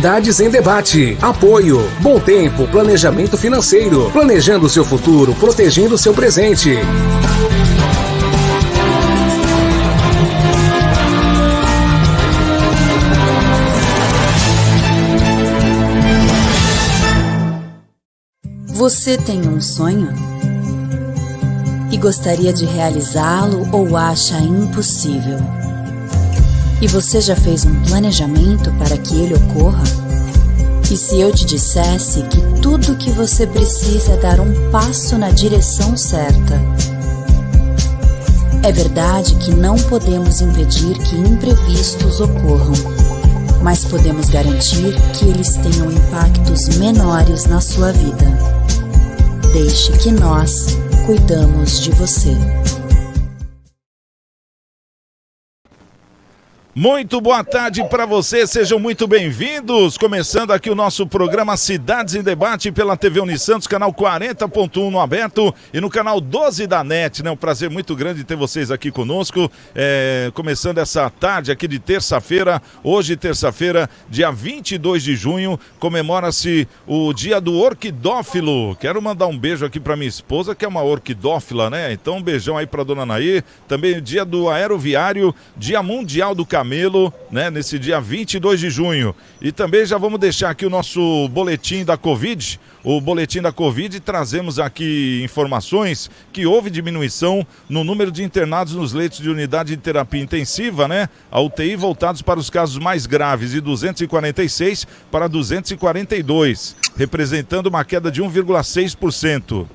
Cidades em Debate. Apoio. Bom Tempo, planejamento financeiro. Planejando o seu futuro, protegendo o seu presente. Você tem um sonho? E gostaria de realizá-lo ou acha impossível? E você já fez um planejamento para que ele ocorra? E se eu te dissesse que tudo o que você precisa é dar um passo na direção certa? É verdade que não podemos impedir que imprevistos ocorram, mas podemos garantir que eles tenham impactos menores na sua vida. Deixe que nós cuidamos de você. Muito boa tarde para você, sejam muito bem-vindos. Começando aqui o nosso programa Cidades em Debate pela TV Unisantos, canal 40.1 no aberto e no canal 12 da NET, né? Um prazer muito grande ter vocês aqui conosco. Começando essa tarde aqui de terça-feira, hoje terça-feira, dia 22 de junho, comemora-se o dia do orquidófilo. Quero mandar um beijo aqui para minha esposa, que é uma orquidófila, né? Então um beijão aí para dona Nair. Também o dia do aeroviário, dia mundial do camelo, né, nesse dia 22 de junho. E também já vamos deixar aqui o nosso boletim da Covid. O boletim da Covid, trazemos aqui informações que houve diminuição no número de internados nos leitos de unidade de terapia intensiva, né? A UTI voltados para os casos mais graves, de 246 para 242, representando uma queda de 1,6%.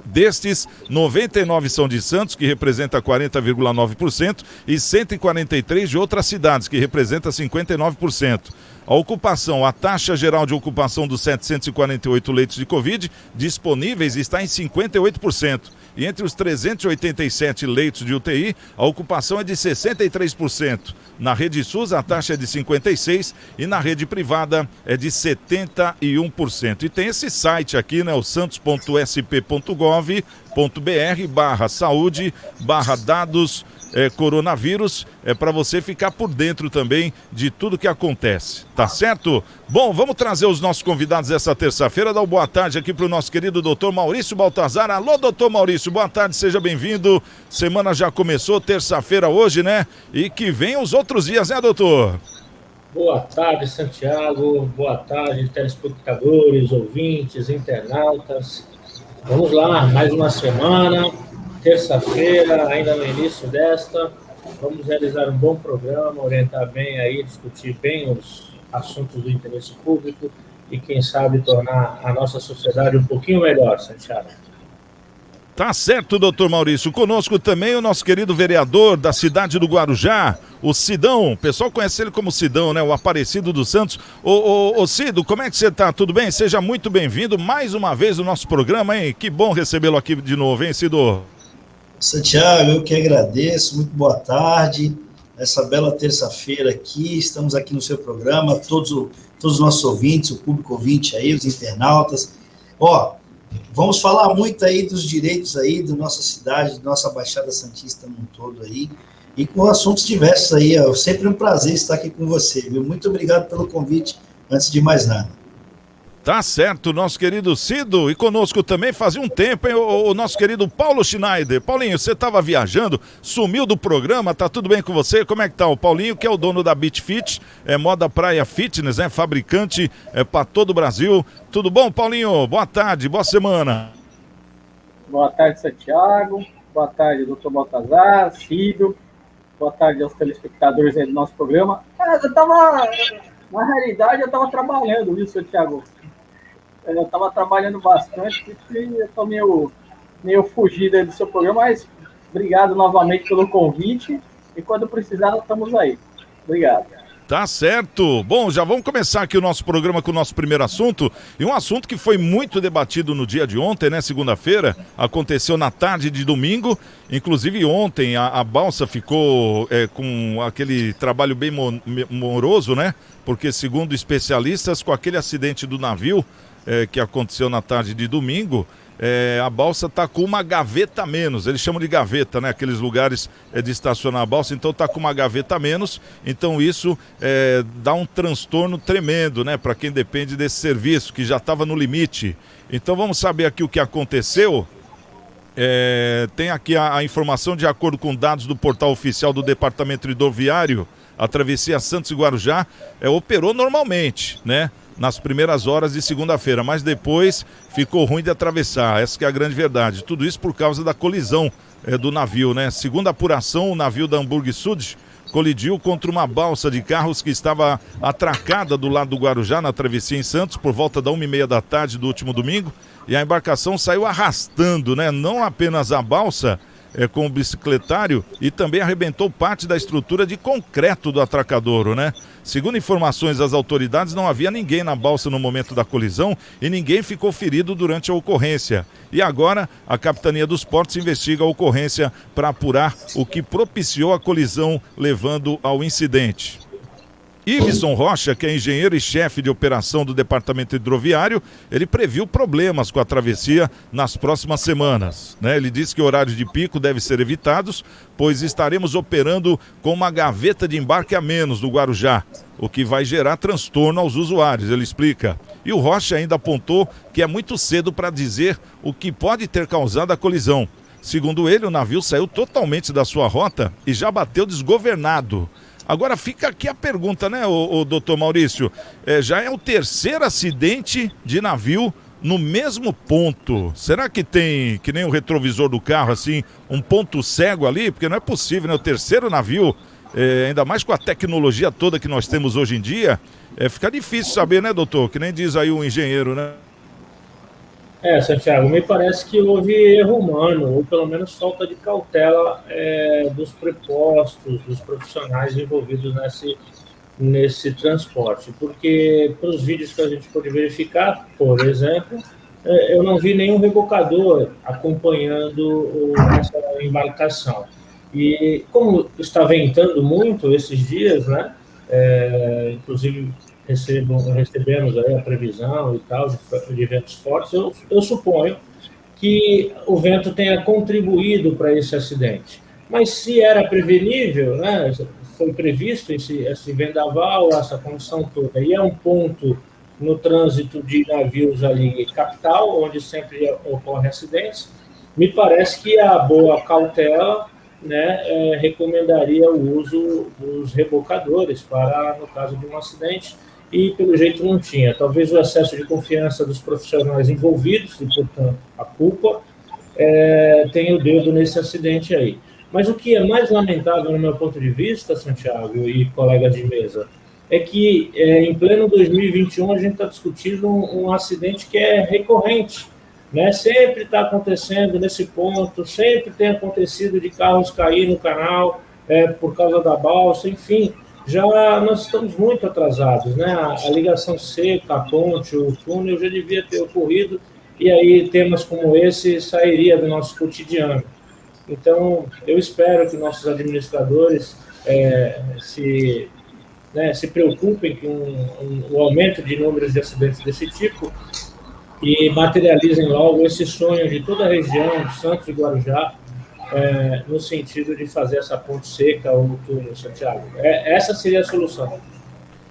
Destes, 99 são de Santos, que representa 40,9%, e 143 de outras cidades, que representa 59%. A ocupação, a taxa geral de ocupação dos 748 leitos de Covid disponíveis está em 58%. E entre os 387 leitos de UTI, a ocupação é de 63%. Na rede SUS, a taxa é de 56% e na rede privada é de 71%. E tem esse site aqui, né, o santos.sp.gov.br/saúde/dados coronavírus, para você ficar por dentro também de tudo que acontece, tá certo? Bom, vamos trazer os nossos convidados essa terça-feira, dar uma boa tarde aqui para o nosso querido doutor Maurício Baltazar. Alô, doutor Maurício, boa tarde, seja bem-vindo. Semana já começou, terça-feira hoje, né? E que venham os outros dias, né, doutor? Boa tarde, Santiago, boa tarde, telespectadores, ouvintes, internautas. Vamos lá, mais uma semana. Terça-feira, ainda no início desta, vamos realizar um bom programa, orientar bem aí, discutir bem os assuntos do interesse público e, quem sabe, tornar a nossa sociedade um pouquinho melhor, Santiago. Tá certo, doutor Maurício. Conosco também o nosso querido vereador da cidade do Guarujá, o Sidão. O pessoal conhece ele como Sidão, né? O Aparecido dos Santos. Ô Cido, como é que você tá? Tudo bem? Seja muito bem-vindo mais uma vez no nosso programa, hein? Que bom recebê-lo aqui de novo, hein, Cido? Santiago, eu que agradeço, muito boa tarde, essa bela terça-feira aqui, estamos aqui no seu programa, todos os nossos ouvintes, o público ouvinte aí, os internautas, vamos falar muito aí dos direitos aí da nossa cidade, da nossa Baixada Santista no todo aí, e com assuntos diversos aí, é sempre um prazer estar aqui com você, viu? Muito obrigado pelo convite, antes de mais nada. Tá certo, nosso querido Cido, e conosco também fazia um tempo, hein, o nosso querido Paulo Schneider. Paulinho, você estava viajando, sumiu do programa, tá tudo bem com você? Como é que tá? O Paulinho, que é o dono da Beach Fit, moda praia fitness, né? Fabricante para todo o Brasil. Tudo bom, Paulinho? Boa tarde, boa semana. Boa tarde, Santiago. Boa tarde, doutor Baltazar, Cido. Boa tarde aos telespectadores aí do nosso programa. Na realidade, eu estava trabalhando, viu, Santiago? Eu estava trabalhando bastante, e eu estou meio fugido aí do seu programa, mas obrigado novamente pelo convite, e quando precisar, nós estamos aí. Obrigado. Tá certo. Bom, já vamos começar aqui o nosso programa com o nosso primeiro assunto, e um assunto que foi muito debatido no dia de ontem, né, segunda-feira, aconteceu na tarde de domingo, inclusive ontem a balsa ficou com aquele trabalho bem moroso, né, porque segundo especialistas, com aquele acidente do navio, que aconteceu na tarde de domingo, a balsa está com uma gaveta a menos. Eles chamam de gaveta, né? Aqueles lugares de estacionar a balsa. Então está com uma gaveta a menos. Então isso dá um transtorno tremendo, né? Para quem depende desse serviço, que já estava no limite. Então vamos saber aqui o que aconteceu. Tem aqui a informação. De acordo com dados do portal oficial do Departamento Hidroviário, a travessia Santos e Guarujá operou normalmente, né? Nas primeiras horas de segunda-feira, mas depois ficou ruim de atravessar. Essa que é a grande verdade. Tudo isso por causa da colisão do navio, né? Segundo a apuração, o navio da Hamburg Sud colidiu contra uma balsa de carros que estava atracada do lado do Guarujá, na travessia em Santos, por volta da 1h30 da tarde do último domingo, e a embarcação saiu arrastando, né? Não apenas a balsa com o bicicletário, e também arrebentou parte da estrutura de concreto do atracadouro, né? Segundo informações das autoridades, não havia ninguém na balsa no momento da colisão e ninguém ficou ferido durante a ocorrência. E agora a Capitania dos Portos investiga a ocorrência para apurar o que propiciou a colisão, levando ao incidente. Iveson Rocha, que é engenheiro e chefe de operação do Departamento Hidroviário, ele previu problemas com a travessia nas próximas semanas, né? Ele disse que horários de pico devem ser evitados, pois estaremos operando com uma gaveta de embarque a menos do Guarujá, o que vai gerar transtorno aos usuários, ele explica. E o Rocha ainda apontou que é muito cedo para dizer o que pode ter causado a colisão. Segundo ele, o navio saiu totalmente da sua rota e já bateu desgovernado. Agora fica aqui a pergunta, né, o doutor Maurício? Já é o terceiro acidente de navio no mesmo ponto. Será que tem, que nem o retrovisor do carro, assim, um ponto cego ali? Porque não é possível, né? O terceiro navio, ainda mais com a tecnologia toda que nós temos hoje em dia, fica difícil saber, né, doutor? Que nem diz aí o engenheiro, né? Santiago, me parece que houve erro humano, ou pelo menos falta de cautela dos prepostos, dos profissionais envolvidos nesse transporte. Porque, pelos vídeos que a gente pôde verificar, por exemplo, eu não vi nenhum rebocador acompanhando essa embarcação. E como está ventando muito esses dias, né? Inclusive recebemos aí a previsão e tal de ventos fortes, eu suponho que o vento tenha contribuído para esse acidente. Mas se era prevenível, né, foi previsto esse vendaval, essa condição toda, e é um ponto no trânsito de navios ali capital, onde sempre ocorrem acidentes, me parece que a boa cautela, né, recomendaria o uso dos rebocadores para, no caso de um acidente, e pelo jeito não tinha. Talvez o excesso de confiança dos profissionais envolvidos, e portanto a culpa, tenha o dedo nesse acidente aí. Mas o que é mais lamentável no meu ponto de vista, Santiago e colegas de mesa, é que em pleno 2021 a gente está discutindo um acidente que é recorrente, né? Sempre está acontecendo nesse ponto, sempre tem acontecido de carros cair no canal por causa da balsa, enfim. Já nós estamos muito atrasados, né? A ligação seca, a ponte, o túnel já devia ter ocorrido, e aí temas como esse sairia do nosso cotidiano. Então, eu espero que nossos administradores se preocupem com o aumento de números de acidentes desse tipo e materializem logo esse sonho de toda a região, de Santos e Guarujá, no sentido de fazer essa ponte seca ou túnel, Santiago. Essa seria a solução.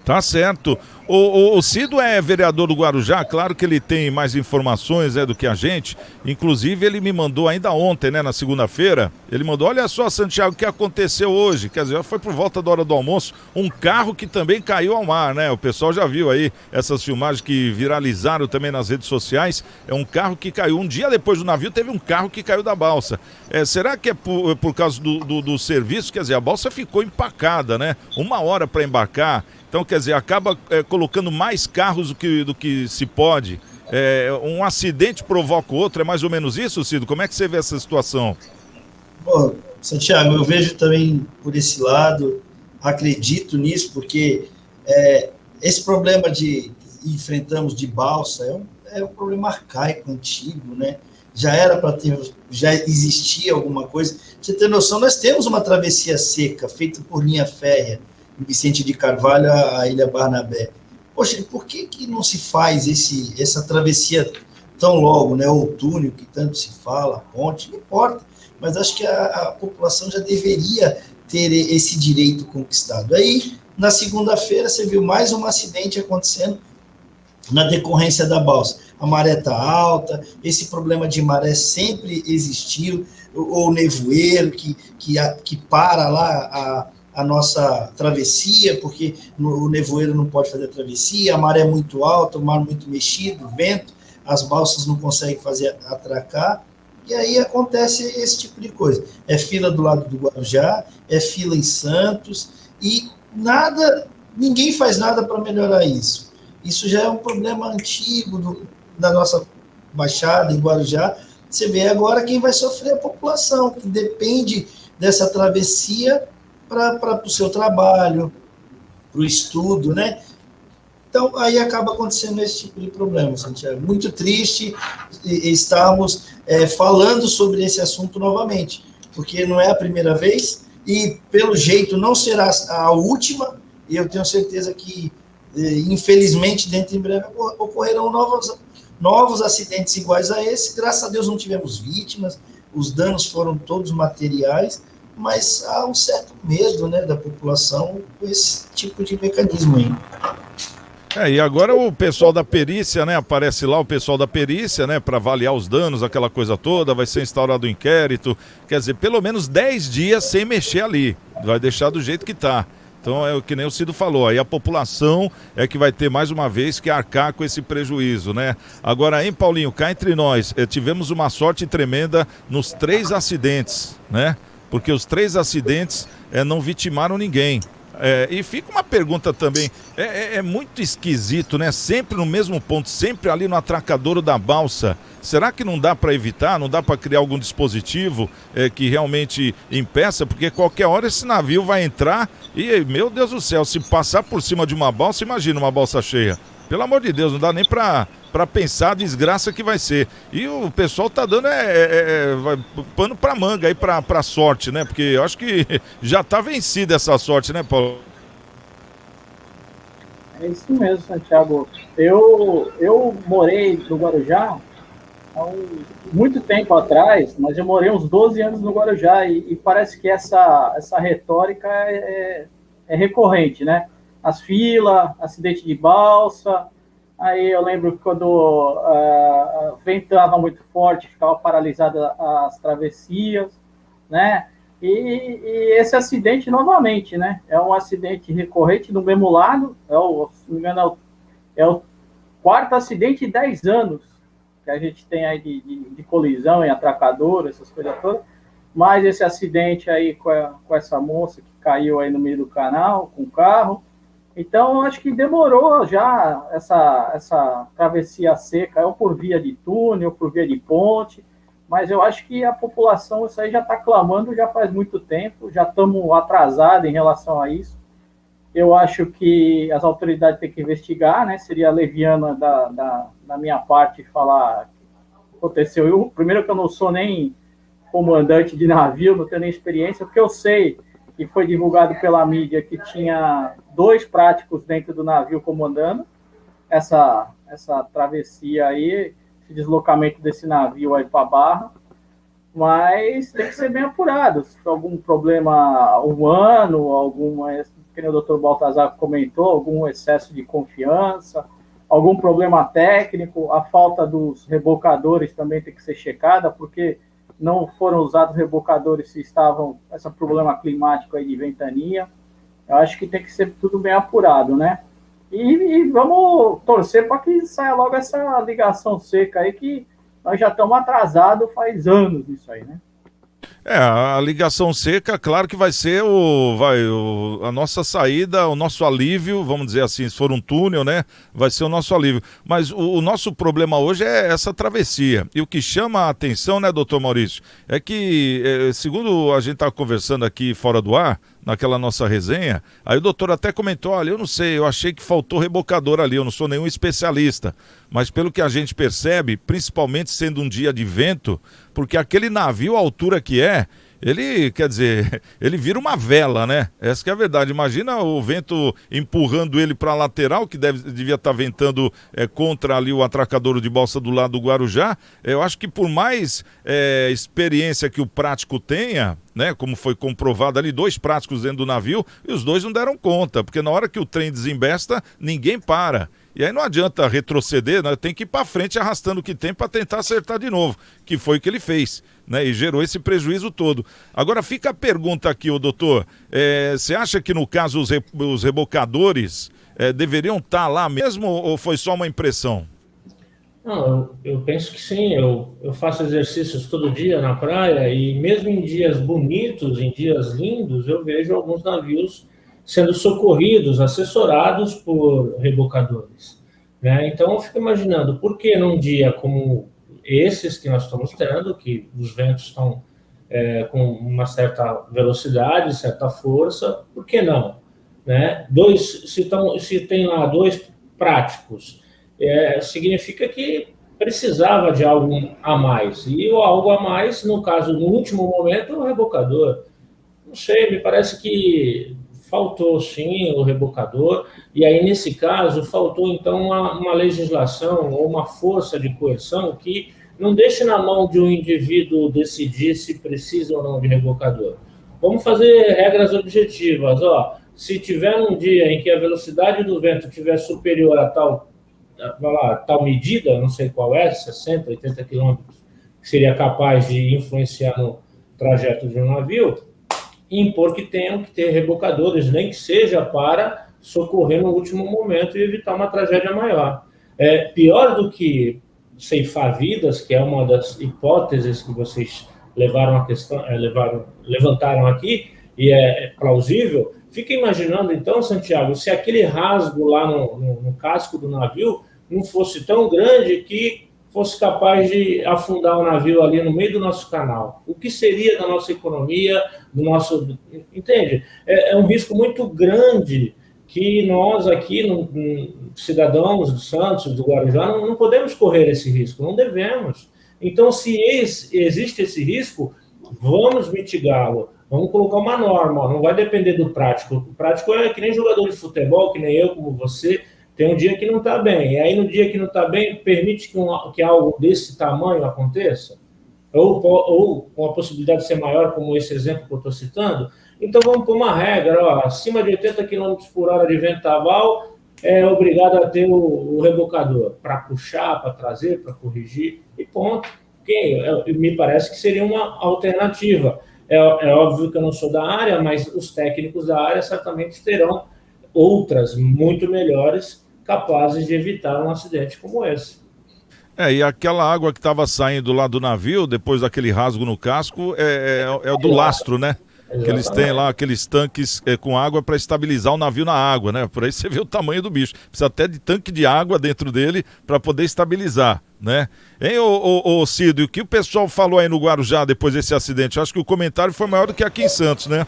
Tá certo. O Cido é vereador do Guarujá, claro que ele tem mais informações do que a gente. Inclusive ele me mandou ainda ontem, né, na segunda-feira, ele mandou: olha só, Santiago, o que aconteceu hoje. Quer dizer, foi por volta da hora do almoço, um carro que também caiu ao mar, né? O pessoal já viu aí essas filmagens que viralizaram também nas redes sociais. É um carro que caiu, um dia depois do navio teve um carro que caiu da balsa. Será que é por causa do serviço? Quer dizer, a balsa ficou empacada, né? 1 hora para embarcar. Então, quer dizer, acaba colocando mais carros do que se pode. Um acidente provoca o outro, é mais ou menos isso, Cido? Como é que você vê essa situação? Bom, Santiago, eu vejo também por esse lado, acredito nisso, porque esse problema que enfrentamos de balsa é um problema arcaico, antigo, né? Já era para ter, já existia alguma coisa. Pra você ter noção, nós temos uma travessia seca feita por linha férrea, Vicente de Carvalho, a Ilha Barnabé. poxa, por que não se faz essa travessia tão logo, né? Ou o túnel, que tanto se fala, ponte, não importa, mas acho que a população já deveria ter esse direito conquistado. Aí, na segunda-feira, você viu mais um acidente acontecendo na decorrência da balsa. A maré está alta, esse problema de maré sempre existiu, ou nevoeiro que para lá a nossa travessia, porque o nevoeiro não pode fazer a travessia, a maré é muito alta, o mar muito mexido, o vento, as balsas não conseguem fazer atracar, e aí acontece esse tipo de coisa. É fila do lado do Guarujá, é fila em Santos, e ninguém faz nada para melhorar isso. Isso já é um problema antigo da nossa Baixada, em Guarujá. Você vê agora quem vai sofrer a população, que depende dessa travessia para o seu trabalho, para o estudo, né? Então, aí acaba acontecendo esse tipo de problema, Santiago. Muito triste estarmos falando sobre esse assunto novamente, porque não é a primeira vez e, pelo jeito, não será a última, e eu tenho certeza que, infelizmente, dentro em breve, ocorrerão novos acidentes iguais a esse. Graças a Deus não tivemos vítimas, os danos foram todos materiais, mas há um certo medo, né, da população com esse tipo de mecanismo aí. E agora o pessoal da perícia, né, aparece lá o pessoal da perícia, né, para avaliar os danos, aquela coisa toda, vai ser instaurado um inquérito, quer dizer, pelo menos 10 dias sem mexer ali, vai deixar do jeito que está. Então é o que nem o Cido falou, aí a população é que vai ter mais uma vez que arcar com esse prejuízo, né? Agora, hein, Paulinho, cá entre nós, tivemos uma sorte tremenda nos 3 acidentes, né? Porque os 3 acidentes não vitimaram ninguém. E fica uma pergunta também, é muito esquisito, né? Sempre no mesmo ponto, sempre ali no atracadouro da balsa. Será que não dá para evitar, não dá para criar algum dispositivo que realmente impeça? Porque qualquer hora esse navio vai entrar e, meu Deus do céu, se passar por cima de uma balsa, imagina uma balsa cheia. Pelo amor de Deus, não dá nem para pensar a desgraça que vai ser. E o pessoal tá dando pano para manga aí para sorte, né? Porque eu acho que já tá vencida essa sorte, né, Paulo? É isso mesmo, Santiago. Eu morei no Guarujá há muito tempo atrás, mas eu morei uns 12 anos no Guarujá e parece que essa retórica é recorrente, né? As filas, acidente de balsa. Aí eu lembro que quando ventava muito forte, ficava paralisada as travessias, né? E esse acidente, novamente, né? É um acidente recorrente do mesmo lado, se não me engano, é o 4º acidente em 10 anos que a gente tem aí de colisão em atracador, essas coisas todas. Mas esse acidente aí com essa moça que caiu aí no meio do canal, com o carro. Então, acho que demorou já essa travessia seca, ou por via de túnel, ou por via de ponte, mas eu acho que a população, isso aí já está clamando já faz muito tempo, já estamos atrasados em relação a isso. Eu acho que as autoridades têm que investigar, né? Seria leviana da minha parte falar o que aconteceu. Primeiro que eu não sou nem comandante de navio, não tenho nem experiência, porque eu sei que foi divulgado pela mídia que tinha 2 práticos dentro do navio comandando essa travessia aí, esse deslocamento desse navio aí para a Barra, mas tem que ser bem apurado. Se for algum problema humano, que o Dr. Baltazar comentou, algum excesso de confiança, algum problema técnico, a falta dos rebocadores também tem que ser checada, porque não foram usados rebocadores se estavam esse problema climático aí de ventania. Eu acho que tem que ser tudo bem apurado, né? E vamos torcer para que saia logo essa ligação seca aí, que nós já estamos atrasados faz anos nisso aí, né? A ligação seca, claro que vai ser a nossa saída, o nosso alívio, vamos dizer assim, se for um túnel, né, vai ser o nosso alívio. Mas o nosso problema hoje é essa travessia. E o que chama a atenção, né, doutor Maurício, é que, segundo a gente estava conversando aqui fora do ar, naquela nossa resenha, aí o doutor até comentou, olha, eu não sei, eu achei que faltou rebocador ali, eu não sou nenhum especialista, mas pelo que a gente percebe, principalmente sendo um dia de vento, porque aquele navio, a altura que ele, quer dizer, ele vira uma vela, né? Essa que é a verdade. Imagina o vento empurrando ele para a lateral, que devia estar ventando contra ali o atracadouro de balsa do lado do Guarujá. Eu acho que por mais experiência que o prático tenha, né, como foi comprovado ali, 2 práticos dentro do navio, e os 2 não deram conta, porque na hora que o trem desembesta, ninguém para. E aí não adianta retroceder, né? Tem que ir para frente arrastando o que tem para tentar acertar de novo, que foi o que ele fez, né? E gerou esse prejuízo todo. Agora fica a pergunta aqui, ô doutor, você acha que no caso os rebocadores deveriam estar lá mesmo ou foi só uma impressão? Não, eu penso que sim. Eu faço exercícios todo dia na praia e mesmo em dias bonitos, em dias lindos, eu vejo alguns navios sendo socorridos, assessorados por rebocadores, né? Então eu fico imaginando, por que num dia como esses que nós estamos tendo, que os ventos estão com uma certa velocidade, certa força, por que não? Né? Se tem lá 2 práticos, significa que precisava de algo a mais. E o algo a mais, no caso, no último momento, é o rebocador. Não sei, me parece que faltou sim o rebocador, e aí nesse caso faltou então uma legislação ou uma força de coerção que não deixe na mão de um indivíduo decidir se precisa ou não de rebocador. Vamos fazer regras objetivas. Se tiver um dia em que a velocidade do vento estiver superior a tal medida, não sei qual 60, 80 quilômetros, que seria capaz de influenciar no trajeto de um navio, impor que tenham que ter rebocadores, nem que seja para socorrer no último momento e evitar uma tragédia maior. Pior do que ceifar vidas, que é uma das hipóteses que vocês levantaram aqui, e é plausível. Fica imaginando, então, Santiago, se aquele rasgo lá no casco do navio não fosse tão grande que fosse capaz de afundar o navio ali no meio do nosso canal. O que seria da nossa economia, do nosso... Entende? É um risco muito grande que nós aqui, cidadãos do Santos, do Guarujá, não podemos correr esse risco, não devemos. Então, se existe esse risco, vamos mitigá-lo. Vamos colocar uma norma, não vai depender do prático. O prático é que nem jogador de futebol, que nem eu, como você, tem um dia que não está bem. E aí, no dia que não está bem, permite que algo desse tamanho aconteça? Ou com a possibilidade de ser maior, como esse exemplo que eu estou citando? Então, vamos pôr uma regra. Acima de 80 km por hora de vendaval, é obrigado a ter o rebocador para puxar, para trazer, para corrigir, e ponto. Me parece que seria uma alternativa. É óbvio que eu não sou da área, mas os técnicos da área certamente terão outras muito melhores capazes de evitar um acidente como esse. E aquela água que estava saindo lá do navio, depois daquele rasgo no casco, é o do lastro, né? Exatamente. Que eles têm lá aqueles tanques com água para estabilizar o navio na água, né? Por aí você vê o tamanho do bicho. Precisa até de tanque de água dentro dele para poder estabilizar, né? Hein, ô Cido, o que o pessoal falou aí no Guarujá depois desse acidente? Eu acho que o comentário foi maior do que aqui em Santos, né?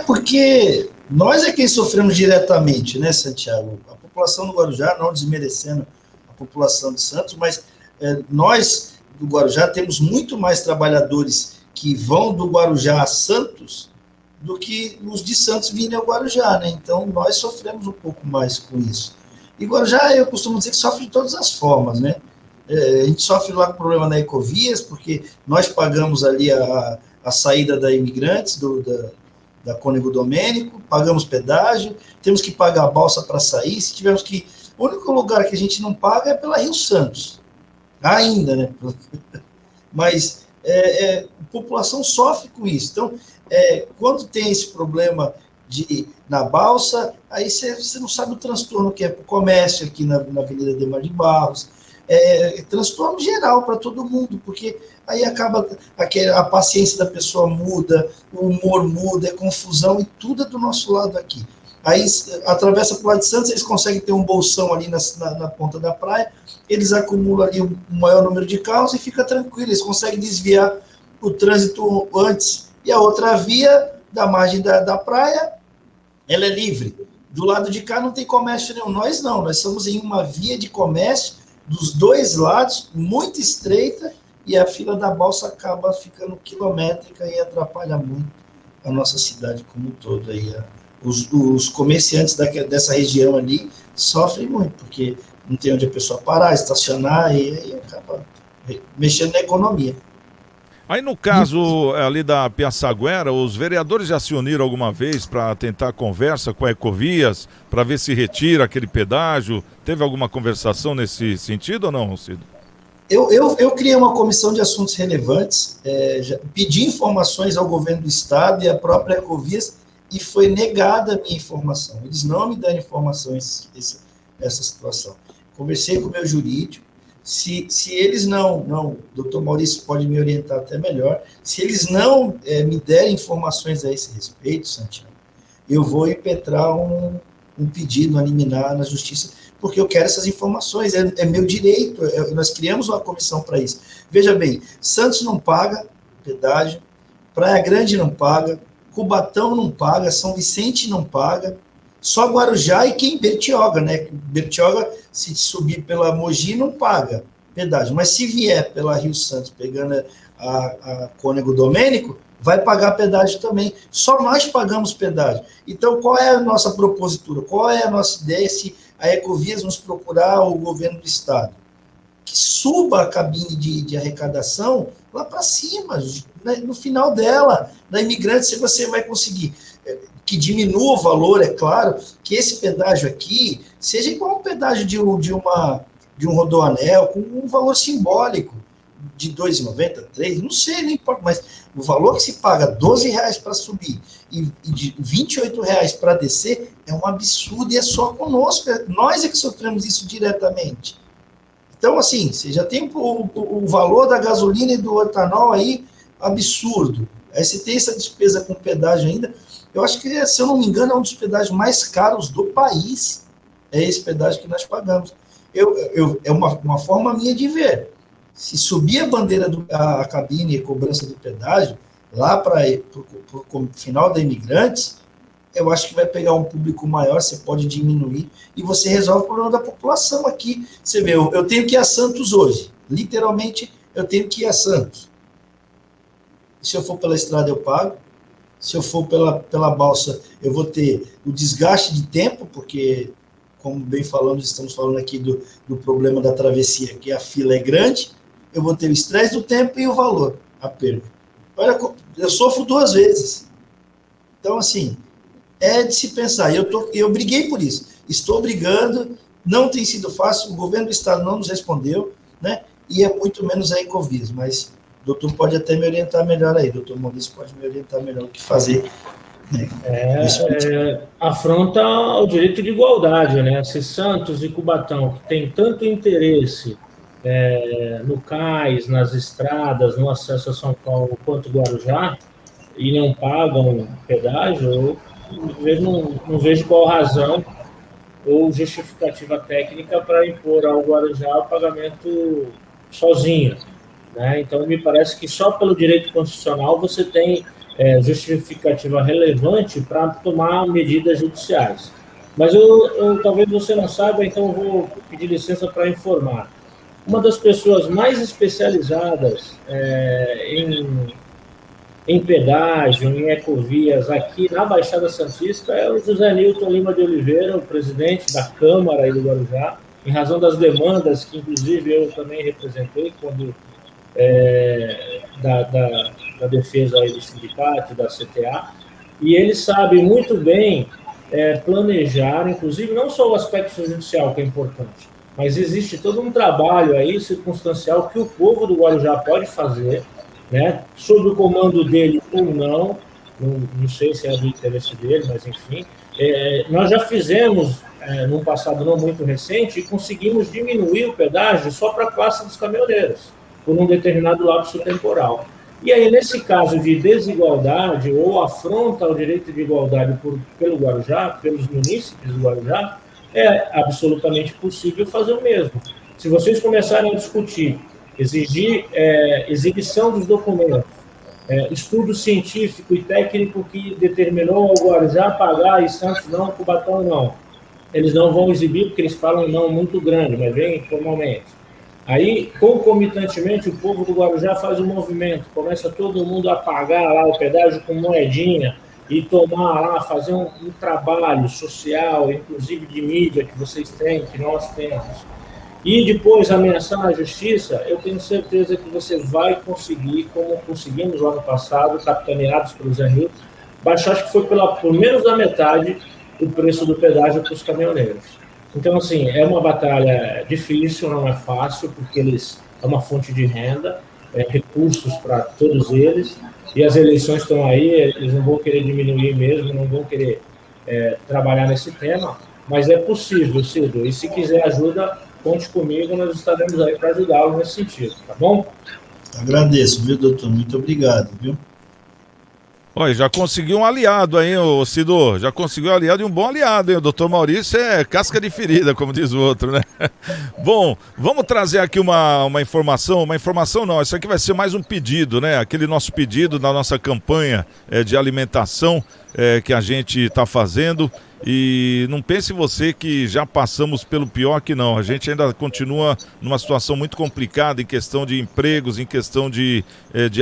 Porque nós é quem sofremos diretamente, né, Santiago? A população do Guarujá, não desmerecendo a população de Santos, mas nós do Guarujá temos muito mais trabalhadores que vão do Guarujá a Santos do que os de Santos virem ao Guarujá, né? Então nós sofremos um pouco mais com isso. E Guarujá, eu costumo dizer que sofre de todas as formas, né? A gente sofre lá com o problema da Ecovias, porque nós pagamos ali a saída da Imigrantes, da Cônego Domênico, pagamos pedágio, temos que pagar a balsa para sair, se tivermos que... O único lugar que a gente não paga é pela Rio Santos, ainda, né? Mas a população sofre com isso. Então, quando tem esse problema na balsa, aí você não sabe o transtorno que é para o comércio aqui na Avenida Ademar de Barros, transtorno geral para todo mundo, porque aí acaba a paciência da pessoa muda, o humor muda, é confusão, e tudo é do nosso lado aqui. Aí atravessa para o lado de Santos, eles conseguem ter um bolsão ali na ponta da praia, eles acumulam ali um maior número de carros e fica tranquilo, eles conseguem desviar o trânsito antes. E a outra via da margem da praia, ela é livre. Do lado de cá não tem comércio nenhum. Nós não, nós estamos em uma via de comércio dos dois lados, muito estreita, e a fila da balsa acaba ficando quilométrica e atrapalha muito a nossa cidade como um todo. Aí, os comerciantes dessa região ali sofrem muito, porque não tem onde a pessoa parar, estacionar, e aí acaba mexendo na economia. Aí no caso ali da Piaçaguera, os vereadores já se uniram alguma vez para tentar conversa com a Ecovias, para ver se retira aquele pedágio? Teve alguma conversação nesse sentido ou não, Cido? Eu criei uma comissão de assuntos relevantes, pedi informações ao governo do estado e à própria Ecovias, e foi negada a minha informação. Eles não me deram informação essa situação. Conversei com o meu jurídico, se eles não, doutor Maurício pode me orientar até melhor, se eles não me derem informações a esse respeito, Santiago, eu vou impetrar um pedido a liminar na justiça, porque eu quero essas informações, é meu direito, nós criamos uma comissão para isso. Veja bem, Santos não paga pedágio, Praia Grande não paga, Cubatão não paga, São Vicente não paga, só Guarujá e quem Bertioga, né? Bertioga, se subir pela Mogi, não paga pedágio, mas se vier pela Rio Santos, pegando a Cônego Domênico, vai pagar pedágio também. Só nós pagamos pedágio. Então, qual é a nossa propositura? Qual é a nossa ideia se a Ecovias nos procurar o governo do estado? Que suba a cabine de arrecadação lá para cima, né, no final dela, na imigrante, se você vai conseguir que diminua o valor, é claro, que esse pedágio aqui seja igual ao pedágio de um rodoanel, com um valor simbólico, de R$ 2,90, R$ 3,00, não sei, não importa, mas o valor que se paga R$ 12,00 para subir e de R$ 28,00 para descer é um absurdo e é só conosco, nós é que sofremos isso diretamente. Então, assim, você já tem o valor da gasolina e do etanol aí absurdo, aí você tem essa despesa com pedágio ainda. Eu acho que, se eu não me engano, é um dos pedágios mais caros do país, é esse pedágio que nós pagamos. É uma forma minha de ver. Se subir a bandeira a cabine e cobrança do pedágio, lá para o final da Imigrantes, eu acho que vai pegar um público maior, você pode diminuir, e você resolve o problema da população aqui. Você vê, eu tenho que ir a Santos hoje, literalmente, eu tenho que ir a Santos. Se eu for pela estrada, eu pago. Se eu for pela balsa, eu vou ter o desgaste de tempo, porque, como bem falamos, estamos falando aqui do problema da travessia, que a fila é grande, eu vou ter o estresse do tempo e o valor, a perda. Olha, eu sofro 2 vezes. Então, assim, é de se pensar. Eu briguei por isso. Estou brigando, não tem sido fácil, o governo do estado não nos respondeu, né? E é muito menos a Ecovias, mas o doutor pode até me orientar melhor aí, doutor Maurício pode me orientar melhor o que fazer. Né? Afronta o direito de igualdade, né? Se Santos e Cubatão, que tem tanto interesse no cais, nas estradas, no acesso a São Paulo, quanto Guarujá, e não pagam pedágio, eu não vejo qual razão ou justificativa técnica para impor ao Guarujá o pagamento sozinho. Né? Então, me parece que só pelo direito constitucional você tem justificativa relevante para tomar medidas judiciais. Mas talvez você não saiba, então eu vou pedir licença para informar. Uma das pessoas mais especializadas em pedágio, em ecovias aqui na Baixada Santista é o José Nilton Lima de Oliveira, o presidente da Câmara aí do Guarujá, em razão das demandas que, inclusive, eu também representei quando da defesa aí do sindicato, da CTA, e ele sabe muito bem planejar, inclusive, não só o aspecto judicial, que é importante, mas existe todo um trabalho aí circunstancial que o povo do Guarujá pode fazer, né, sob o comando dele ou não sei se é do interesse dele, mas enfim, nós já fizemos, num passado não muito recente, e conseguimos diminuir o pedágio só para a classe dos caminhoneiros, por um determinado lapso temporal. E aí, nesse caso de desigualdade ou afronta ao direito de igualdade pelo Guarujá, pelos munícipes do Guarujá, é absolutamente possível fazer o mesmo. Se vocês começarem a discutir, exigir exibição dos documentos, estudo científico e técnico que determinou ao Guarujá pagar e Santos não, Cubatão não, eles não vão exibir porque eles falam não muito grande, mas vem formalmente. Aí, concomitantemente, o povo do Guarujá faz um movimento, começa todo mundo a pagar lá o pedágio com moedinha e tomar lá, fazer um trabalho social, inclusive de mídia que vocês têm, que nós temos. E depois ameaçar a justiça, eu tenho certeza que você vai conseguir, como conseguimos no ano passado, capitaneados pelo Zé Nilton, baixar, acho que foi por menos da metade o preço do pedágio para os caminhoneiros. Então, assim, é uma batalha difícil, não é fácil, porque é uma fonte de renda, recursos para todos eles, e as eleições estão aí, eles não vão querer diminuir mesmo, não vão querer trabalhar nesse tema, mas é possível, Cido, e se quiser ajuda, conte comigo, nós estaremos aí para ajudá-lo nesse sentido, tá bom? Agradeço, viu, doutor? Muito obrigado, viu? Olha, já conseguiu um aliado aí, ô Cido, já conseguiu um aliado e um bom aliado, hein? O doutor Maurício é casca de ferida, como diz o outro, né? Bom, vamos trazer aqui uma informação não, isso aqui vai ser mais um pedido, né? Aquele nosso pedido da nossa campanha de alimentação que a gente está fazendo. E não pense você que já passamos pelo pior, que não. A gente ainda continua numa situação muito complicada em questão de empregos, em questão de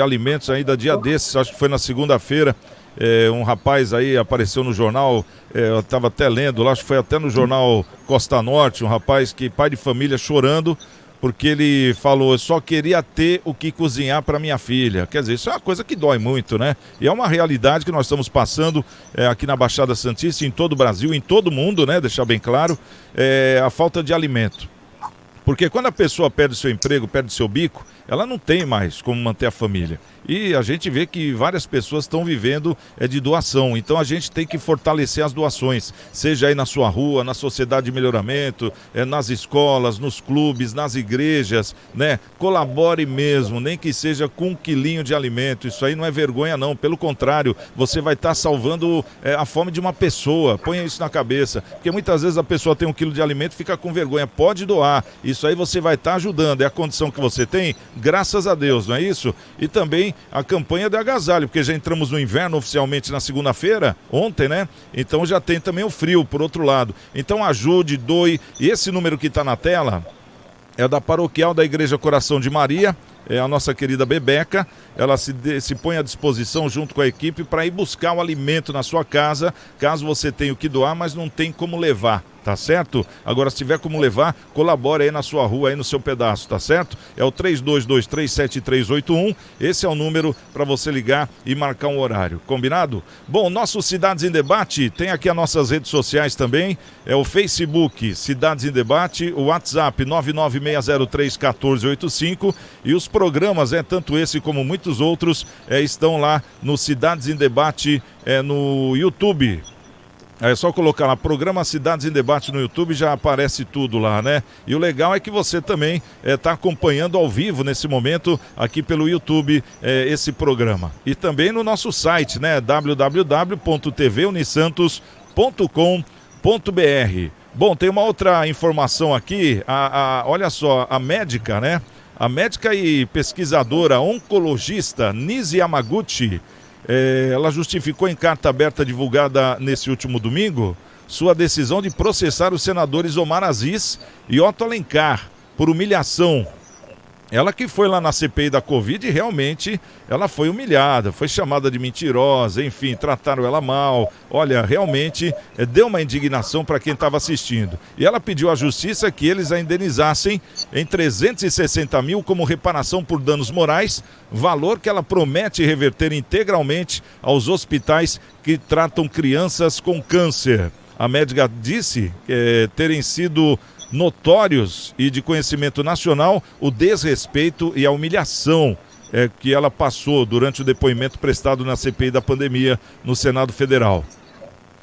alimentos. Ainda dia desses, acho que foi na segunda-feira, um rapaz aí apareceu no jornal, eu estava até lendo lá, acho que foi até no jornal Costa Norte, um rapaz pai de família chorando, porque ele falou, eu só queria ter o que cozinhar para minha filha. Quer dizer, isso é uma coisa que dói muito, né? E é uma realidade que nós estamos passando aqui na Baixada Santista, em todo o Brasil, em todo o mundo, né? Deixar bem claro, a falta de alimento. Porque quando a pessoa perde seu emprego, perde seu bico, ela não tem mais como manter a família. E a gente vê que várias pessoas estão vivendo de doação. Então a gente tem que fortalecer as doações, seja aí na sua rua, na sociedade de melhoramento, nas escolas, nos clubes, nas igrejas, né? Colabore mesmo, nem que seja com 1 quilinho de alimento. Isso aí não é vergonha não, pelo contrário, você vai estar salvando a fome de uma pessoa. Ponha isso na cabeça, porque muitas vezes a pessoa tem 1 quilo de alimento e fica com vergonha. Pode doar, isso aí você vai estar ajudando, é a condição que você tem, graças a Deus, não é isso? E também a campanha de agasalho, porque já entramos no inverno oficialmente na segunda-feira, ontem, né? Então já tem também o frio, por outro lado. Então ajude, doe. E esse número que está na tela é da Paroquial da Igreja Coração de Maria, é a nossa querida Bebeca. Ela se põe à disposição junto com a equipe para ir buscar o alimento na sua casa, caso você tenha o que doar, mas não tem como levar. Tá certo? Agora, se tiver como levar, colabore aí na sua rua, aí no seu pedaço, tá certo? É o 32237381, esse é o número para você ligar e marcar um horário, combinado? Bom, nosso Cidades em Debate, tem aqui as nossas redes sociais também, é o Facebook Cidades em Debate, o WhatsApp 996031485 e os programas, tanto esse como muitos outros, estão lá no Cidades em Debate no YouTube. É só colocar lá, programa Cidades em Debate no YouTube, já aparece tudo lá, né? E o legal é que você também está acompanhando ao vivo nesse momento, aqui pelo YouTube, esse programa. E também no nosso site, né? www.tvunisantos.com.br. Bom, tem uma outra informação aqui, olha só, a médica, né? A médica e pesquisadora oncologista Nise Yamaguchi, ela justificou em carta aberta divulgada nesse último domingo sua decisão de processar os senadores Omar Aziz e Otto Alencar por humilhação. Ela que foi lá na CPI da Covid e realmente ela foi humilhada, foi chamada de mentirosa, enfim, trataram ela mal. Olha, realmente deu uma indignação para quem estava assistindo. E ela pediu à justiça que eles a indenizassem em 360 mil como reparação por danos morais, valor que ela promete reverter integralmente aos hospitais que tratam crianças com câncer. A médica disse terem sido notórios e de conhecimento nacional o desrespeito e a humilhação que ela passou durante o depoimento prestado na CPI da pandemia no Senado Federal.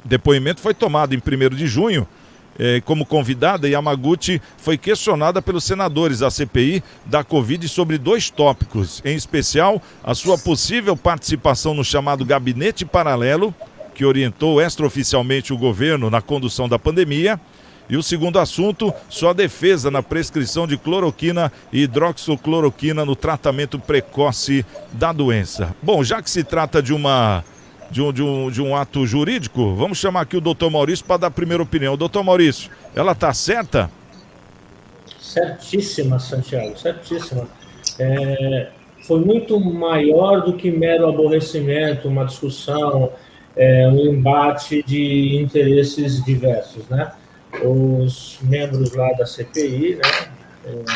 O depoimento foi tomado em 1º de junho. Como convidada, Yamaguchi foi questionada pelos senadores da CPI da Covid sobre 2 tópicos, em especial a sua possível participação no chamado Gabinete Paralelo, que orientou extraoficialmente o governo na condução da pandemia. E o segundo assunto, sua defesa na prescrição de cloroquina e hidroxicloroquina no tratamento precoce da doença. Bom, já que se trata de um ato jurídico, vamos chamar aqui o doutor Maurício para dar a primeira opinião. Doutor Maurício, ela está certa? Certíssima, Santiago, certíssima. Foi muito maior do que mero aborrecimento, uma discussão, um embate de interesses diversos, né? Os membros lá da CPI, né,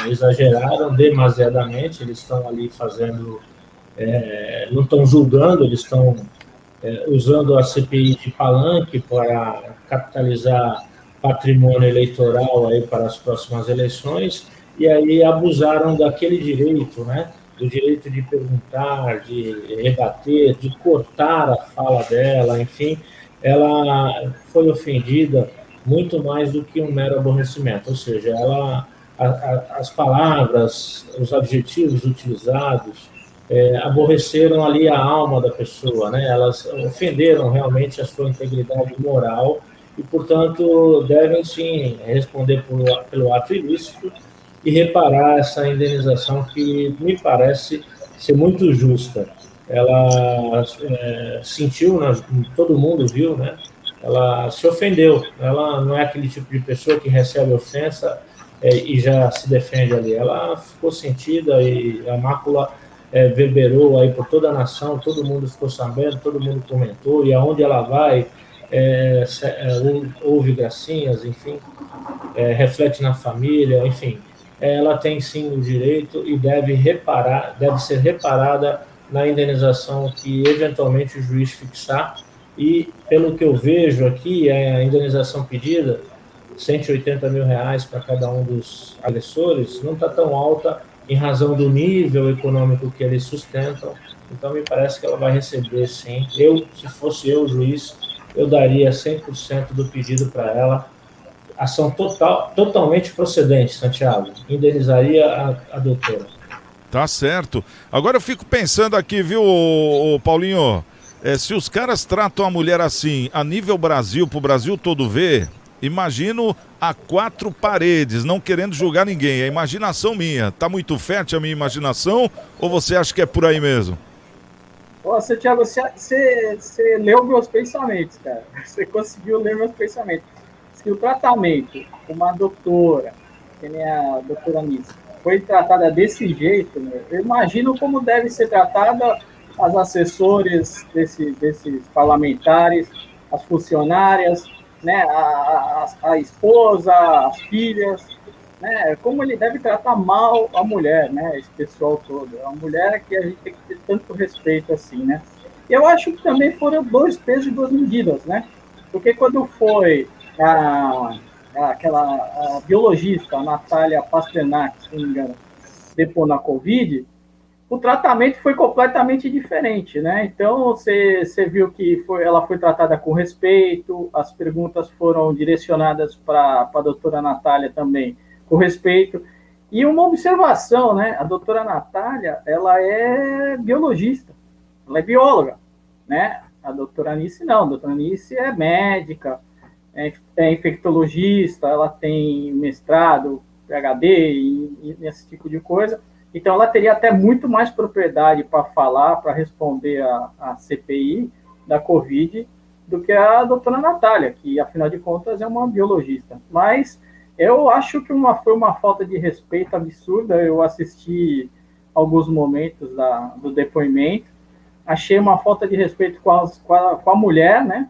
exageraram demasiadamente, eles estão ali fazendo, não estão julgando, eles estão usando a CPI de palanque para capitalizar patrimônio eleitoral aí para as próximas eleições, e aí abusaram daquele direito, né, do direito de perguntar, de rebater, de cortar a fala dela, enfim, ela foi ofendida muito mais do que um mero aborrecimento, ou seja, as palavras, os adjetivos utilizados, aborreceram ali a alma da pessoa, né? Elas ofenderam realmente a sua integridade moral e, portanto, devem sim responder pelo ato ilícito e reparar essa indenização que me parece ser muito justa. Ela sentiu, todo mundo viu, né? Ela se ofendeu. Ela não é aquele tipo de pessoa que recebe ofensa e já se defende ali. Ela ficou sentida e a mácula verberou aí por toda a nação, todo mundo ficou sabendo, todo mundo comentou, e aonde ela vai, houve gracinhas, enfim, reflete na família, enfim. Ela tem sim o direito e deve ser reparada na indenização que eventualmente o juiz fixar, e pelo que eu vejo aqui, a indenização pedida, R$180 mil para cada um dos agressores, não está tão alta em razão do nível econômico que eles sustentam, então me parece que ela vai receber sim. Se fosse eu, juiz, eu daria 100% do pedido para ela, ação totalmente procedente, Santiago, indenizaria a doutora. Tá certo. Agora eu fico pensando aqui, viu, Paulinho, se os caras tratam a mulher assim, a nível Brasil, pro Brasil todo ver, imagino a quatro paredes, não querendo julgar ninguém. É imaginação minha. Tá muito fértil a minha imaginação ou você acha que é por aí mesmo? Nossa, Thiago, você leu meus pensamentos, cara. Você conseguiu ler meus pensamentos. Se o tratamento, uma doutora, que nem a doutora Nissa, foi tratada desse jeito, né, eu imagino como deve ser tratada as assessores desses parlamentares, as funcionárias, né, a esposa, as filhas, né, como ele deve tratar mal a mulher, né, esse pessoal todo. A mulher que a gente tem que ter tanto respeito assim, né. Eu acho que também foram 2 pesos e 2 medidas, né, porque quando foi aquela biologista, a Natália Pasternak, se não me engano, depor na Covid, o tratamento foi completamente diferente, né? Então, você viu que ela foi tratada com respeito, as perguntas foram direcionadas para a doutora Natália também, com respeito. E uma observação, né? A doutora Natália, ela é biologista, ela é bióloga, né? A doutora Anice não, a doutora Anice é médica, é infectologista, ela tem mestrado, PhD e esse tipo de coisa. Então, ela teria até muito mais propriedade para falar, para responder a CPI da Covid, do que a doutora Natália, que, afinal de contas, é uma biologista. Mas eu acho que foi uma falta de respeito absurda. Eu assisti alguns momentos do depoimento, achei uma falta de respeito com a mulher, né?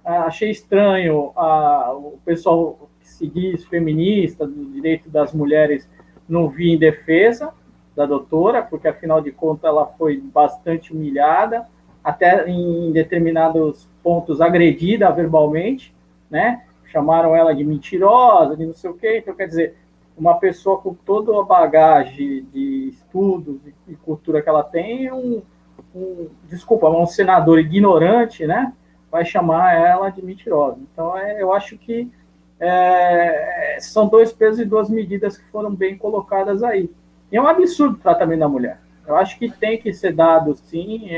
Achei estranho o pessoal que se diz feminista, do direito das mulheres, não vir em defesa da doutora, porque, afinal de contas, ela foi bastante humilhada, até em determinados pontos agredida verbalmente, né? Chamaram ela de mentirosa, de não sei o quê. Então, quer dizer, uma pessoa com toda a bagagem de estudos e cultura que ela tem, um senador ignorante, né? Vai chamar ela de mentirosa. Então, eu acho que são 2 pesos e 2 medidas que foram bem colocadas aí. E é um absurdo o tratamento da mulher. Eu acho que tem que ser dado, sim,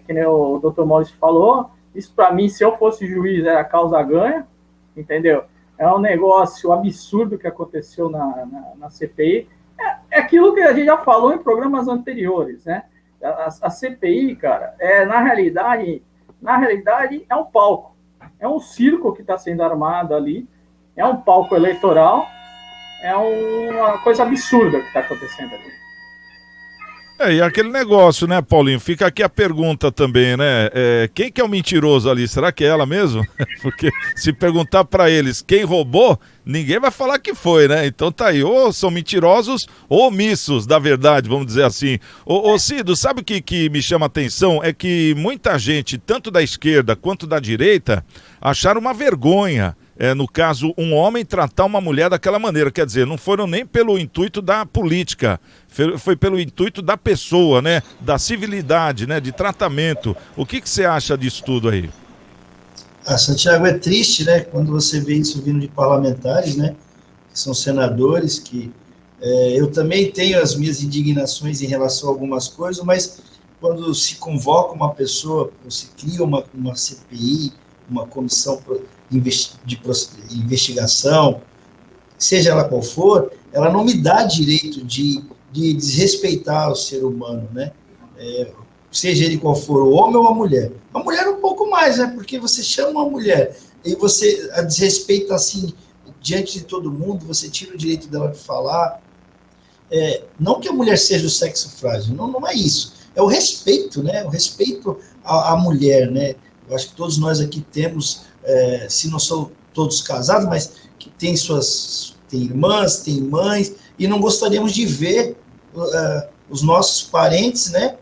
que nem o doutor Maurício falou. Isso, para mim, se eu fosse juiz, era causa ganha, entendeu? É um negócio absurdo que aconteceu na CPI. É aquilo que a gente já falou em programas anteriores, né? A CPI, cara, na realidade, é um palco. É um circo que está sendo armado ali. É um palco eleitoral. é uma coisa absurda que está acontecendo ali. E aquele negócio, né, Paulinho? Fica aqui a pergunta também, né? Quem que é o mentiroso ali? Será que é ela mesmo? Porque se perguntar pra eles quem roubou, ninguém vai falar que foi, né? Então tá aí, ou são mentirosos ou omissos da verdade, vamos dizer assim. Ô Cido, sabe o que me chama a atenção? É que muita gente, tanto da esquerda quanto da direita, acharam uma vergonha. No caso, um homem tratar uma mulher daquela maneira, quer dizer, não foram nem pelo intuito da política, foi pelo intuito da pessoa, né, da civilidade, né, de tratamento. O que você acha disso tudo aí? Santiago, é triste, né, quando você vê isso vindo de parlamentares, né, que são senadores, que eu também tenho as minhas indignações em relação a algumas coisas, mas quando se convoca uma pessoa, ou se cria uma CPI, uma comissão de investigação, seja ela qual for, ela não me dá direito de desrespeitar o ser humano, né? Seja ele qual for, o homem ou a mulher. A mulher um pouco mais, né? Porque você chama uma mulher e você a desrespeita assim, diante de todo mundo, você tira o direito dela de falar. Não que a mulher seja o sexo frágil, não é isso. É o respeito, né? O respeito à mulher, né? Eu acho que todos nós aqui temos, se não são todos casados, mas que tem irmãs, tem mães, e não gostaríamos de ver os nossos parentes, né,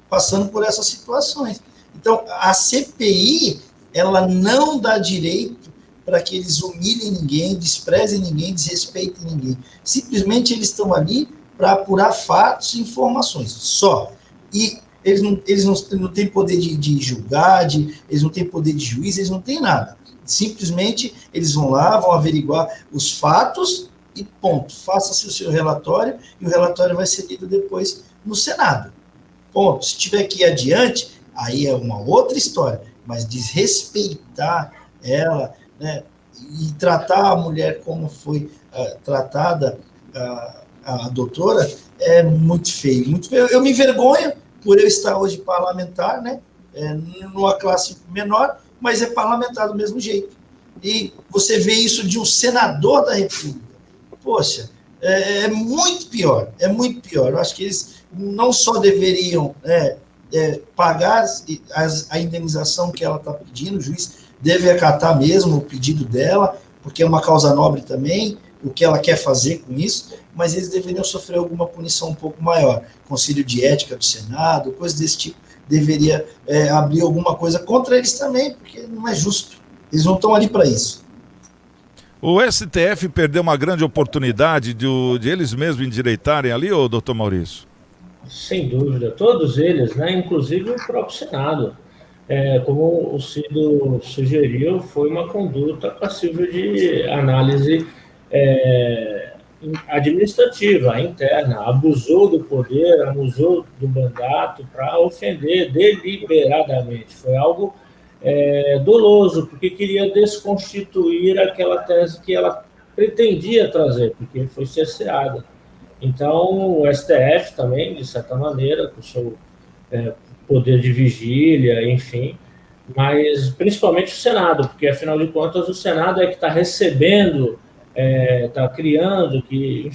passando por essas situações. Então, a CPI, ela não dá direito para que eles humilhem ninguém, desprezem ninguém, desrespeitem ninguém. Simplesmente eles estão ali para apurar fatos e informações, só. E eles não têm poder de julgar, eles não têm poder de juiz, eles não têm nada. Simplesmente eles vão lá, vão averiguar os fatos e ponto. Faça-se o seu relatório e o relatório vai ser lido depois no Senado. Ponto. Se tiver que ir adiante, aí é uma outra história. Mas desrespeitar ela, né, e tratar a mulher como foi tratada a doutora é muito feio, muito feio. Eu me envergonho por eu estar hoje parlamentar, né, numa classe menor, mas é parlamentar do mesmo jeito. E você vê isso de um senador da República. Poxa, é muito pior, é muito pior. Eu acho que eles não só deveriam pagar a indenização que ela está pedindo, o juiz deve acatar mesmo o pedido dela, porque é uma causa nobre também, o que ela quer fazer com isso, mas eles deveriam sofrer alguma punição um pouco maior. Conselho de Ética do Senado, coisa desse tipo, deveria abrir alguma coisa contra eles também, porque não é justo. Eles não estão ali para isso. O STF perdeu uma grande oportunidade de eles mesmos endireitarem ali, ô doutor Maurício? Sem dúvida, todos eles, né? Inclusive o próprio Senado. Como o Cido sugeriu, foi uma conduta passível de análise administrativa, interna, abusou do poder, abusou do mandato para ofender deliberadamente. Foi algo doloso, porque queria desconstituir aquela tese que ela pretendia trazer, porque foi cerceada. Então, o STF também, de certa maneira, com o seu poder de vigília, enfim, mas principalmente o Senado, porque, afinal de contas, o Senado é que está recebendo, está criando, que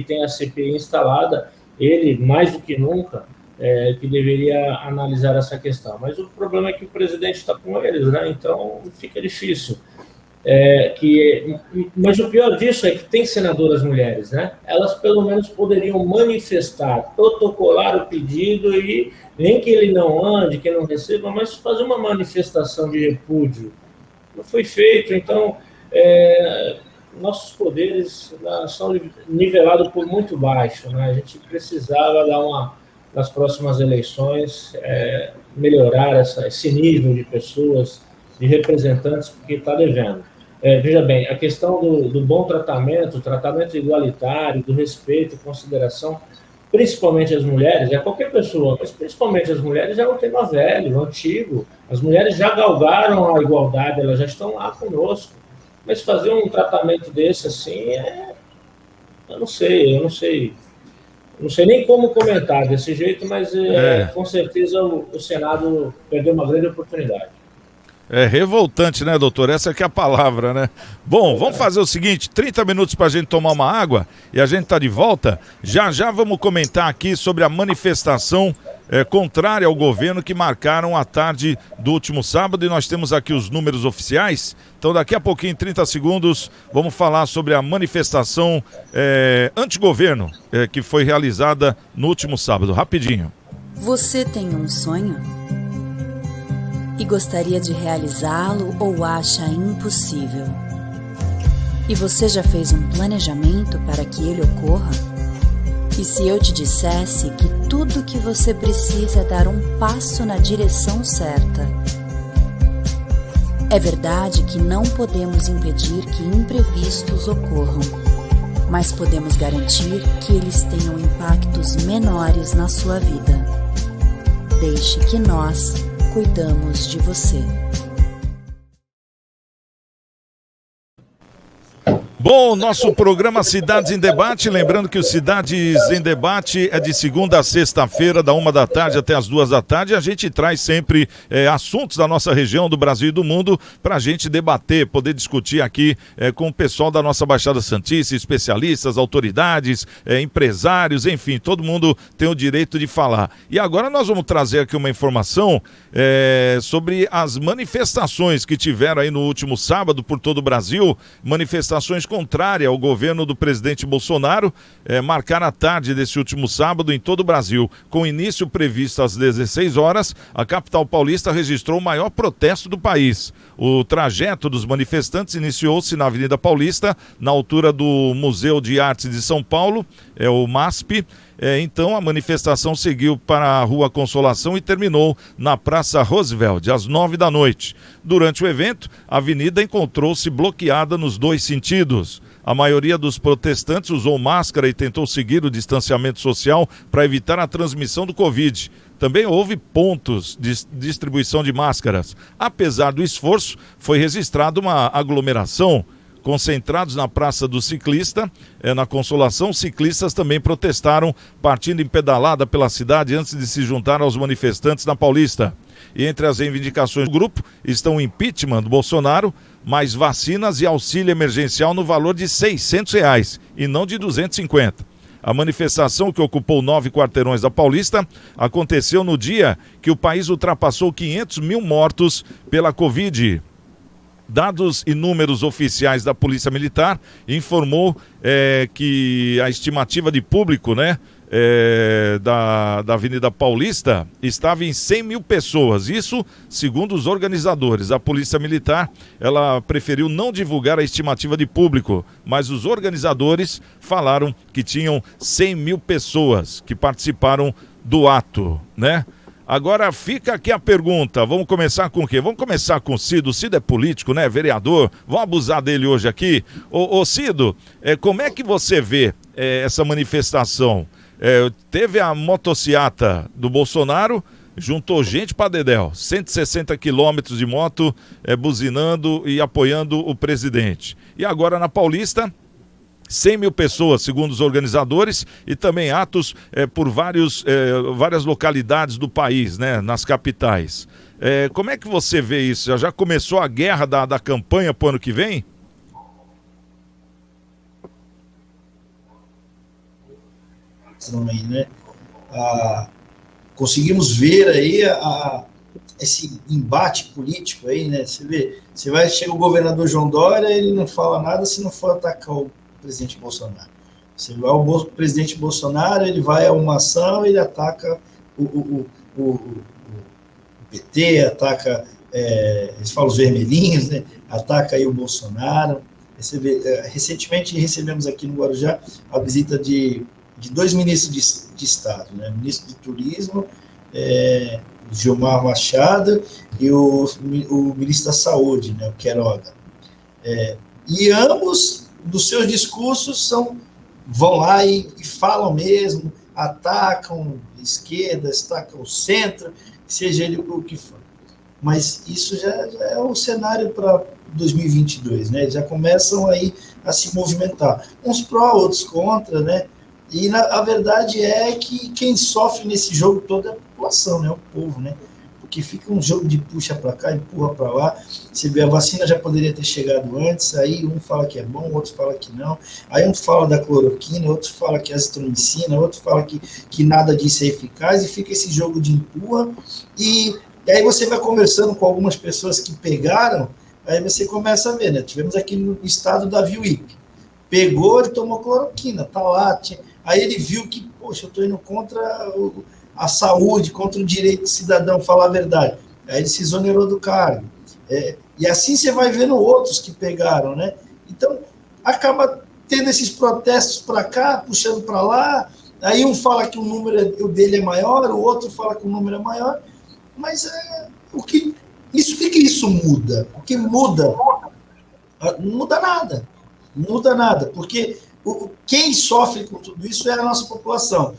tem a CPI instalada, ele, mais do que nunca, que deveria analisar essa questão. Mas o problema é que o presidente está com eles, né? Então fica difícil. Mas o pior disso é que tem senadoras mulheres, né? Elas pelo menos poderiam manifestar, protocolar o pedido e nem que ele não ande, que não receba, mas fazer uma manifestação de repúdio. Não foi feito, então nossos poderes são nivelados por muito baixo, né? A gente precisava nas próximas eleições, melhorar esse nível de pessoas, de representantes, porque está devendo. Veja bem, a questão do bom tratamento, tratamento igualitário, do respeito e consideração, principalmente as mulheres, qualquer pessoa, mas principalmente as mulheres, é um tema velho, antigo. As mulheres já galgaram a igualdade, elas já estão lá conosco. Mas fazer um tratamento desse assim, eu não sei nem como comentar desse jeito, mas com certeza o Senado perdeu uma grande oportunidade. É revoltante, né, doutor? Essa que é a palavra, né? Bom, vamos fazer o seguinte, 30 minutos para a gente tomar uma água e a gente tá de volta. Já já vamos comentar aqui sobre a manifestação contrária ao governo que marcaram a tarde do último sábado, e nós temos aqui os números oficiais. Então daqui a pouquinho, em 30 segundos, vamos falar sobre a manifestação antigoverno que foi realizada no último sábado. Rapidinho. Você tem um sonho? E gostaria de realizá-lo ou acha impossível? E você já fez um planejamento para que ele ocorra? E se eu te dissesse que tudo o que você precisa é dar um passo na direção certa? É verdade que não podemos impedir que imprevistos ocorram, mas podemos garantir que eles tenham impactos menores na sua vida. Deixe que nós cuidamos de você. Bom, nosso programa Cidades em Debate, lembrando que o Cidades em Debate é de segunda a sexta-feira, da 1 da tarde até as 2 da tarde. A gente traz sempre assuntos da nossa região, do Brasil e do mundo, para a gente debater, poder discutir aqui com o pessoal da nossa Baixada Santista, especialistas, autoridades, empresários, enfim, todo mundo tem o direito de falar. E agora nós vamos trazer aqui uma informação sobre as manifestações que tiveram aí no último sábado por todo o Brasil, manifestações contrária ao governo do presidente Bolsonaro, marcaram a tarde desse último sábado em todo o Brasil. Com início previsto às 16 horas, a capital paulista registrou o maior protesto do país. O trajeto dos manifestantes iniciou-se na Avenida Paulista, na altura do Museu de Artes de São Paulo, o MASP. Então a manifestação seguiu para a Rua Consolação e terminou na Praça Roosevelt, às 9 da noite. Durante o evento, a avenida encontrou-se bloqueada nos dois sentidos. A maioria dos protestantes usou máscara e tentou seguir o distanciamento social para evitar a transmissão do Covid. Também houve pontos de distribuição de máscaras. Apesar do esforço, foi registrada uma aglomeração. Concentrados na Praça do Ciclista, na Consolação, ciclistas também protestaram, partindo em pedalada pela cidade antes de se juntar aos manifestantes na Paulista. E entre as reivindicações do grupo estão o impeachment do Bolsonaro, mais vacinas e auxílio emergencial no valor de R$600 e não de 250. A manifestação, que ocupou 9 quarteirões da Paulista, aconteceu no dia que o país ultrapassou 500 mil mortos pela Covid. Dados e números oficiais da Polícia Militar informou que a estimativa de público, da Avenida Paulista estava em 100 mil pessoas. Isso segundo os organizadores. A Polícia Militar, ela preferiu não divulgar a estimativa de público, mas os organizadores falaram que tinham 100 mil pessoas que participaram do ato, Agora fica aqui a pergunta, vamos começar com o quê? Vamos começar com o Cido. O Cido é político, vereador, vamos abusar dele hoje aqui. Ô Cido, como é que você vê essa manifestação? Teve a motociata do Bolsonaro, juntou gente para dedéu, 160 quilômetros de moto, buzinando e apoiando o presidente. E agora na Paulista, 100 mil pessoas, segundo os organizadores, e também atos por várias localidades do país, nas capitais. Como é que você vê isso? Já começou a guerra da campanha para o ano que vem? Conseguimos ver aí esse embate político aí, chega o governador João Dória, ele não fala nada se não for atacar o presidente Bolsonaro. Você vai ao presidente Bolsonaro, ele vai a uma ação, ele ataca o PT, ataca, eles falam os vermelhinhos, ataca aí o Bolsonaro. Você vê, recentemente recebemos aqui no Guarujá a visita de dois ministros de Estado, o ministro de Turismo, Gilmar Machado, e o ministro da Saúde, o Queiroga. E ambos, dos seus discursos, vão lá e falam mesmo, atacam esquerda, atacam o centro, seja ele o que for. Mas isso já é o cenário para 2022, Já começam aí a se movimentar. Uns pró, outros contra, E a verdade é que quem sofre nesse jogo todo é a população, o povo, Porque porque fica um jogo de puxa para cá, empurra para lá. Você vê, a vacina já poderia ter chegado antes, aí um fala que é bom, outro fala que não, aí um fala da cloroquina, outro fala que é azitromicina, outro fala que nada disso é eficaz, e fica esse jogo de empurra, e aí você vai conversando com algumas pessoas que pegaram, aí você começa a ver, né? Tivemos aqui no estado da Viuípe, pegou, ele tomou cloroquina, tá lá, aí ele viu que, poxa, eu tô indo contra a saúde, contra o direito do cidadão falar a verdade. Aí ele se exonerou do cargo. E assim você vai vendo outros que pegaram, né? Então, acaba tendo esses protestos para cá, puxando para lá, aí um fala que o número dele é maior, o outro fala que o número é maior, mas o que isso muda? O que muda? Não muda nada. Não muda nada, porque quem sofre com tudo isso é a nossa população.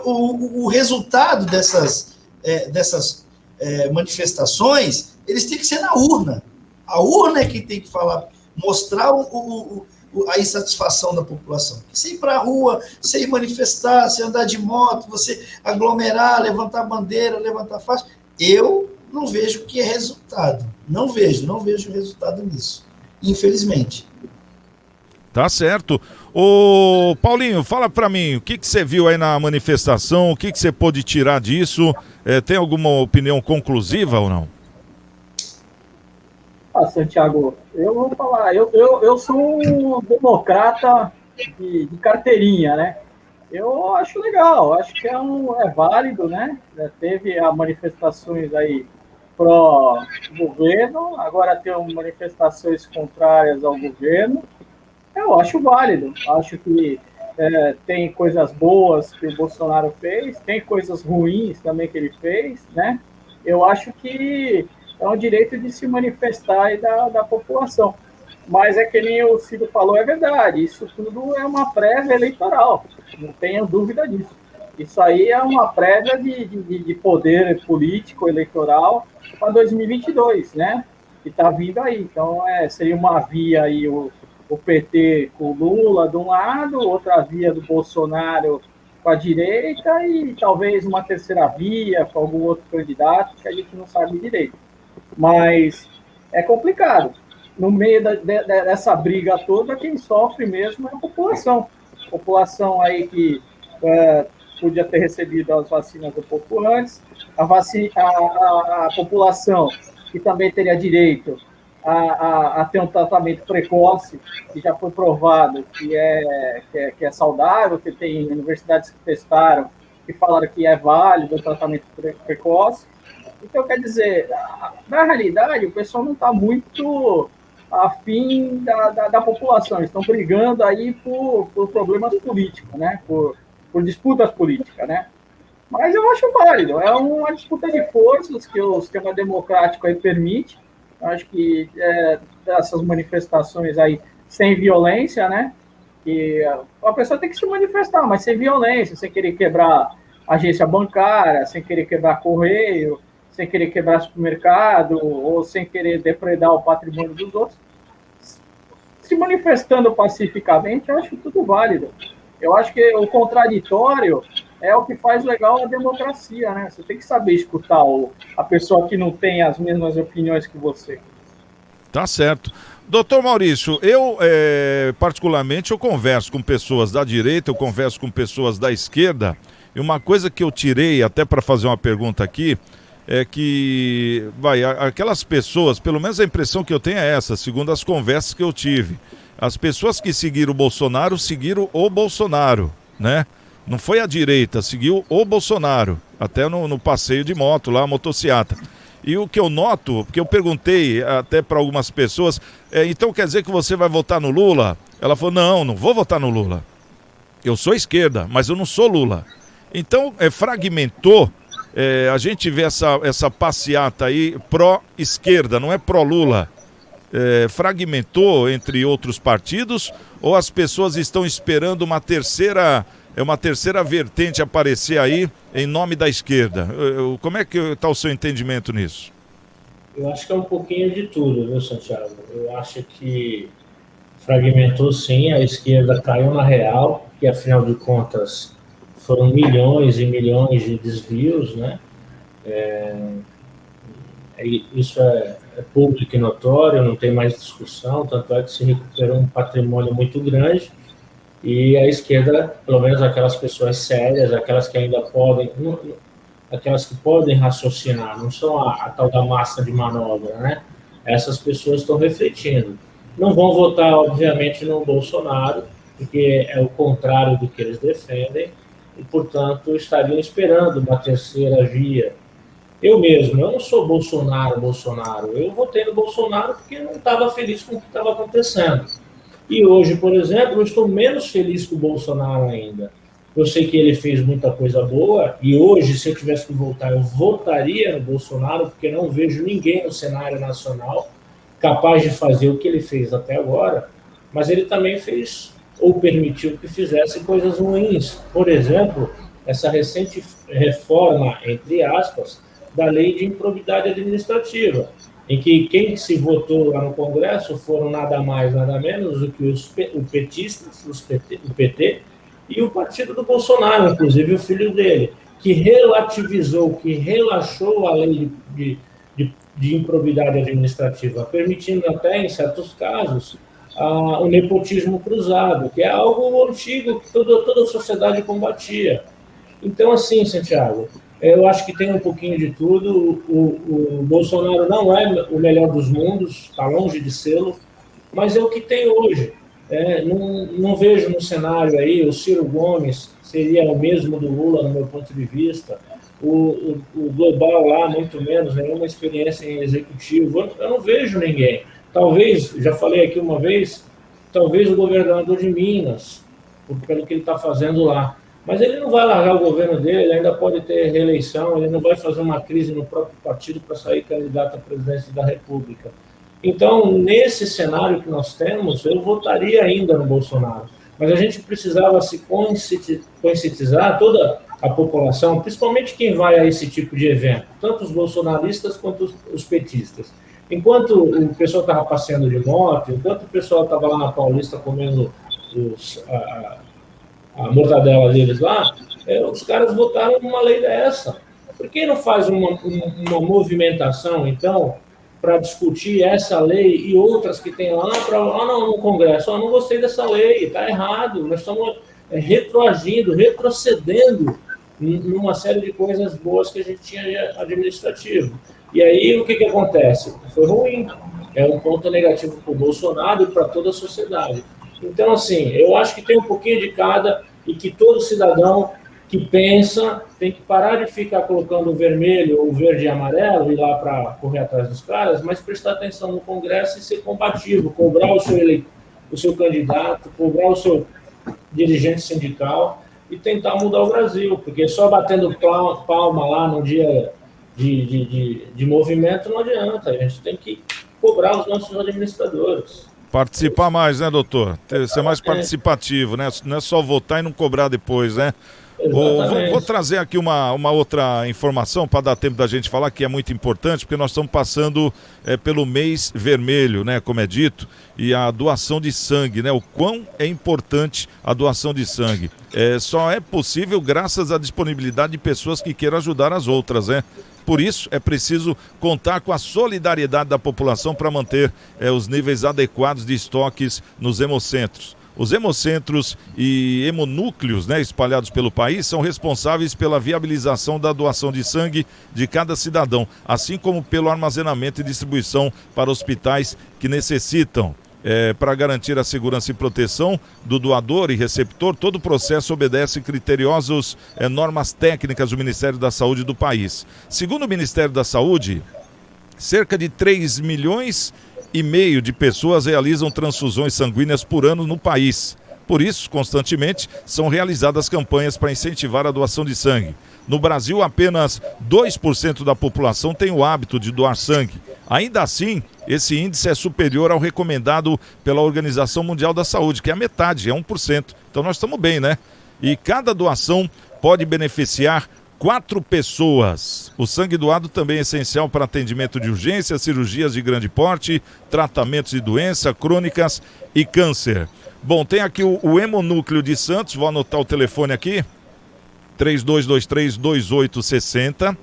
O resultado dessas manifestações, eles têm que ser na urna. A urna é que tem que falar, mostrar a insatisfação da população. Você ir para a rua, você ir manifestar, você andar de moto, você aglomerar, levantar bandeira, levantar faixa, eu não vejo que é resultado. Não vejo resultado nisso, infelizmente. Tá certo. Ô, Paulinho, fala pra mim, o que você viu aí na manifestação, o que você pôde tirar disso? Tem alguma opinião conclusiva ou não? Santiago, eu vou falar, eu sou um democrata de carteirinha, né? Eu acho legal, acho que é válido, né? Teve as manifestações aí pró-governo, agora tem manifestações contrárias ao governo. Eu acho válido, acho que tem coisas boas que o Bolsonaro fez, tem coisas ruins também que ele fez, né? Eu acho que é um direito de se manifestar aí da população. Mas é que nem o Ciro falou, é verdade, isso tudo é uma prévia eleitoral, não tenha dúvida disso. Isso aí é uma prévia de poder político eleitoral para 2022, né? Que está vindo aí. Então, seria uma via aí, o PT com o Lula de um lado, outra via do Bolsonaro com a direita e talvez uma terceira via com algum outro candidato que a gente não sabe direito. Mas é complicado. No meio dessa briga toda, quem sofre mesmo é a população. A população aí que podia ter recebido as vacinas um pouco antes, a população que também teria direito a ter um tratamento precoce, que já foi provado que é saudável, que tem universidades que testaram, que falaram que é válido o tratamento precoce. Então, quer dizer, na realidade, o pessoal não está muito afim da população, estão brigando aí por problemas políticos, né? Por disputas políticas, né? Mas eu acho válido, é uma disputa de forças que o sistema democrático aí permite. Acho que essas manifestações aí sem violência, né? Que a pessoa tem que se manifestar, mas sem violência, sem querer quebrar agência bancária, sem querer quebrar correio, sem querer quebrar supermercado, ou sem querer depredar o patrimônio dos outros. Se manifestando pacificamente, eu acho tudo válido. Eu acho que o contraditório é o que faz legal a democracia, né? Você tem que saber escutar a pessoa que não tem as mesmas opiniões que você. Tá certo. Doutor Maurício, eu particularmente eu converso com pessoas da direita, eu converso com pessoas da esquerda, e uma coisa que eu tirei até para fazer uma pergunta aqui, é que, aquelas pessoas, pelo menos a impressão que eu tenho é essa, segundo as conversas que eu tive, as pessoas que seguiram o Bolsonaro, né? Não foi a direita, seguiu o Bolsonaro, até no passeio de moto lá, a motociata. E o que eu noto, porque eu perguntei até para algumas pessoas, então quer dizer que você vai votar no Lula? Ela falou, não vou votar no Lula. Eu sou esquerda, mas eu não sou Lula. Então, fragmentou, a gente vê essa passeata aí pró-esquerda, não é pró-Lula. Fragmentou entre outros partidos, ou as pessoas estão esperando uma terceira vertente aparecer aí em nome da esquerda? Como é que está o seu entendimento nisso? Eu acho que é um pouquinho de tudo, viu, Santiago? Eu acho que fragmentou sim, a esquerda caiu na real, que afinal de contas foram milhões e milhões de desvios, né? Isso é público e notório, não tem mais discussão, tanto é que se recuperou um patrimônio muito grande, e a esquerda, pelo menos aquelas pessoas sérias, aquelas que ainda podem, aquelas que podem raciocinar, não são a tal da massa de manobra, né? Essas pessoas estão refletindo. Não vão votar, obviamente, no Bolsonaro, porque é o contrário do que eles defendem, e, portanto, estariam esperando uma terceira via. Eu não sou Bolsonaro, eu votei no Bolsonaro porque não estava feliz com o que estava acontecendo. E hoje, por exemplo, eu estou menos feliz com o Bolsonaro ainda. Eu sei que ele fez muita coisa boa, e hoje, se eu tivesse que votar, eu votaria no Bolsonaro, porque não vejo ninguém no cenário nacional capaz de fazer o que ele fez até agora, mas ele também fez, ou permitiu que fizesse coisas ruins. Por exemplo, essa recente reforma, entre aspas, da lei de improbidade administrativa, em que quem se votou lá no Congresso foram nada mais, nada menos do que os petistas, o PT, e o partido do Bolsonaro, inclusive o filho dele, que relativizou, que relaxou a lei de improbidade administrativa, permitindo até, em certos casos, o nepotismo cruzado, que é algo antigo que toda a sociedade combatia. Então, assim, Santiago, eu acho que tem um pouquinho de tudo. O Bolsonaro não é o melhor dos mundos, está longe de sê-lo, mas é o que tem hoje. Não vejo no cenário aí, o Ciro Gomes seria o mesmo do Lula, no meu ponto de vista. O Global lá, muito menos, nenhuma experiência em executivo. Eu não vejo ninguém. Talvez, já falei aqui uma vez, talvez o governador de Minas, pelo que ele está fazendo lá. Mas ele não vai largar o governo dele, ele ainda pode ter reeleição, ele não vai fazer uma crise no próprio partido para sair candidato à presidência da República. Então, nesse cenário que nós temos, eu votaria ainda no Bolsonaro. Mas a gente precisava se conscientizar, toda a população, principalmente quem vai a esse tipo de evento, tanto os bolsonaristas quanto os petistas. Enquanto o pessoal estava passeando de moto, enquanto o pessoal estava lá na Paulista comendo a mortadela deles lá, os caras votaram numa lei dessa. Por que não faz uma movimentação, então, para discutir essa lei e outras que tem lá no Congresso? Não gostei dessa lei, está errado, nós estamos retroagindo, retrocedendo numa série de coisas boas que a gente tinha administrativo. E aí, o que acontece? Foi ruim, é um ponto negativo para o Bolsonaro e para toda a sociedade. Então, assim, eu acho que tem um pouquinho de cada, e que todo cidadão que pensa tem que parar de ficar colocando o vermelho ou o verde e amarelo, ir lá para correr atrás dos caras, mas prestar atenção no Congresso e ser combativo, cobrar o seu candidato, cobrar o seu dirigente sindical e tentar mudar o Brasil, porque só batendo palma lá no dia de movimento não adianta, a gente tem que cobrar os nossos administradores. Participar mais, né, doutor? Ser mais participativo, né? Não é só votar e não cobrar depois, né? Vou trazer aqui uma outra informação para dar tempo da gente falar, que é muito importante, porque nós estamos passando pelo mês vermelho, né, como é dito, e a doação de sangue, né? O quão é importante a doação de sangue. Só é possível graças à disponibilidade de pessoas que queiram ajudar as outras, né? Por isso, é preciso contar com a solidariedade da população para manter os níveis adequados de estoques nos hemocentros. Os hemocentros e hemonúcleos, né, espalhados pelo país, são responsáveis pela viabilização da doação de sangue de cada cidadão, assim como pelo armazenamento e distribuição para hospitais que necessitam. Para garantir a segurança e proteção do doador e receptor, todo o processo obedece criteriosas normas técnicas do Ministério da Saúde do país. Segundo o Ministério da Saúde, cerca de 3,5 milhões de pessoas realizam transfusões sanguíneas por ano no país. Por isso, constantemente, são realizadas campanhas para incentivar a doação de sangue. No Brasil, apenas 2% da população tem o hábito de doar sangue. Ainda assim, esse índice é superior ao recomendado pela Organização Mundial da Saúde, que é a metade, é 1%. Então nós estamos bem, né? E cada doação pode beneficiar 4 pessoas. O sangue doado também é essencial para atendimento de urgência, cirurgias de grande porte, tratamentos de doenças crônicas e câncer. Bom, tem aqui o Hemonúcleo de Santos, vou anotar o telefone aqui, 3223-2860,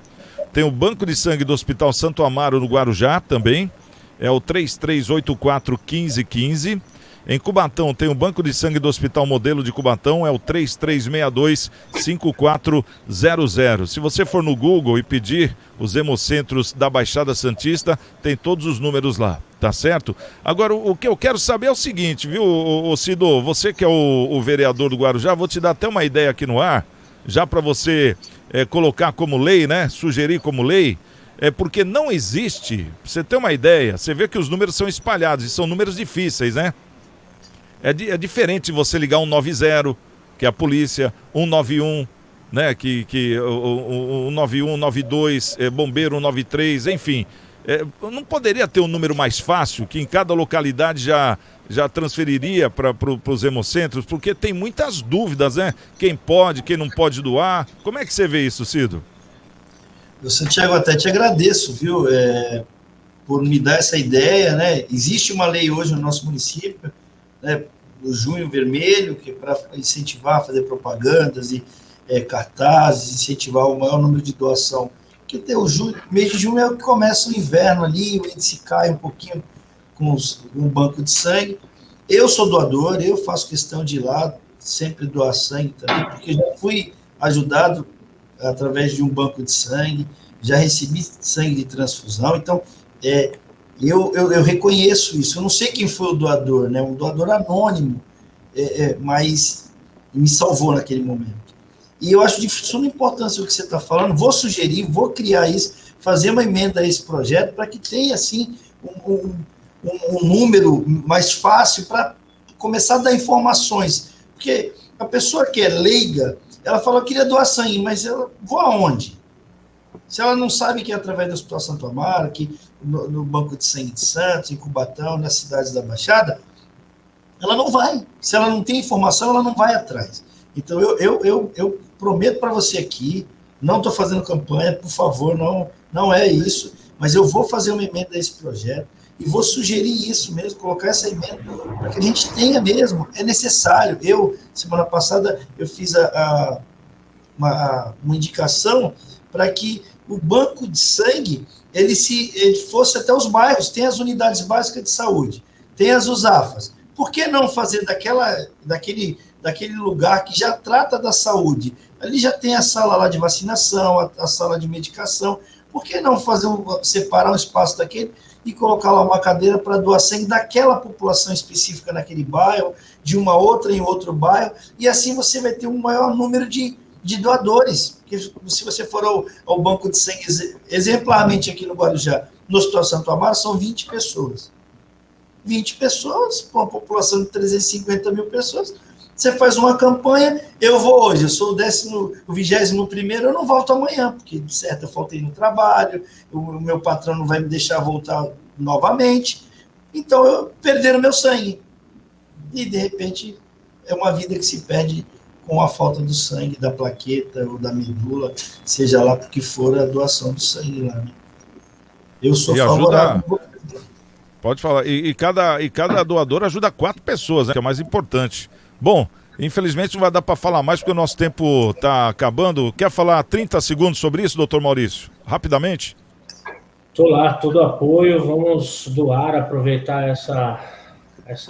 Tem o Banco de Sangue do Hospital Santo Amaro, no Guarujá, também. É o 3384-1515. Em Cubatão tem o Banco de Sangue do Hospital Modelo de Cubatão, é o 3362-5400. Se você for no Google e pedir os hemocentros da Baixada Santista, tem todos os números lá, tá certo? Agora, o que eu quero saber é o seguinte, viu, Cido? Você que é o vereador do Guarujá, vou te dar até uma ideia aqui no ar, já para você colocar como lei, né? Sugerir como lei. Porque não existe, pra você ter uma ideia, você vê que os números são espalhados e são números difíceis, né? É diferente você ligar 190, que é a polícia, 191, né? Que 191, 192, bombeiro 193, enfim. Não poderia ter um número mais fácil, que em cada localidade já transferiria para os hemocentros, porque tem muitas dúvidas, né? Quem pode, quem não pode doar. Como é que você vê isso, Cido? Santiago, até te agradeço, viu, por me dar essa ideia, né? Existe uma lei hoje no nosso município, né, o Junho Vermelho, que é para incentivar, fazer propagandas e cartazes, incentivar o maior número de doação. Porque tem o mês de junho é o que começa o inverno ali, o índice cai um pouquinho com o banco de sangue. Eu sou doador, eu faço questão de ir lá, sempre doar sangue também, porque já fui ajudado através de um banco de sangue, já recebi sangue de transfusão, então eu reconheço isso. Eu não sei quem foi o doador, né? Um doador anônimo, mas me salvou naquele momento. E eu acho de suma importância o que você está falando. Vou sugerir, vou criar isso, fazer uma emenda a esse projeto para que tenha assim um número mais fácil para começar a dar informações, porque a pessoa que é leiga, ela fala, eu queria doar sangue, mas eu vou aonde? Se ela não sabe que é através do Hospital Santo Amaro, que no Banco de Sangue de Santos, em Cubatão, nas cidades da Baixada, ela não vai. Se ela não tem informação, ela não vai atrás. Então, eu prometo para você aqui, não estou fazendo campanha, por favor, não é isso, mas eu vou fazer uma emenda a esse projeto e vou sugerir isso mesmo, colocar essa emenda para que a gente tenha mesmo, é necessário. Semana passada, eu fiz uma indicação para que o banco de sangue ele fosse até os bairros, tem as unidades básicas de saúde, tem as USAFAs. Por que não fazer daquele lugar que já trata da saúde? Ali já tem a sala lá de vacinação, a sala de medicação. Por que não separar um espaço daquele e colocar lá uma cadeira para doar sangue daquela população específica naquele bairro, de uma outra em outro bairro, e assim você vai ter um maior número de doadores. Porque se você for ao banco de sangue, exemplarmente aqui no Guarujá, no Hospital Santo Amaro, são 20 pessoas. 20 pessoas, para uma população de 350 mil pessoas, você faz uma campanha, eu vou hoje, eu sou o 21º, eu não volto amanhã, porque de certo eu faltei no trabalho, o meu patrão não vai me deixar voltar novamente, então eu perderam meu sangue. E de repente é uma vida que se perde com a falta do sangue, da plaqueta ou da medula, seja lá porque for a doação do sangue lá. Né? Eu sou favorável. Pode falar. E cada doador ajuda 4 pessoas, né? Que é o mais importante. Bom, infelizmente não vai dar para falar mais porque o nosso tempo está acabando. Quer falar 30 segundos sobre isso, doutor Maurício? Rapidamente? Estou lá, todo apoio. Vamos doar, aproveitar essa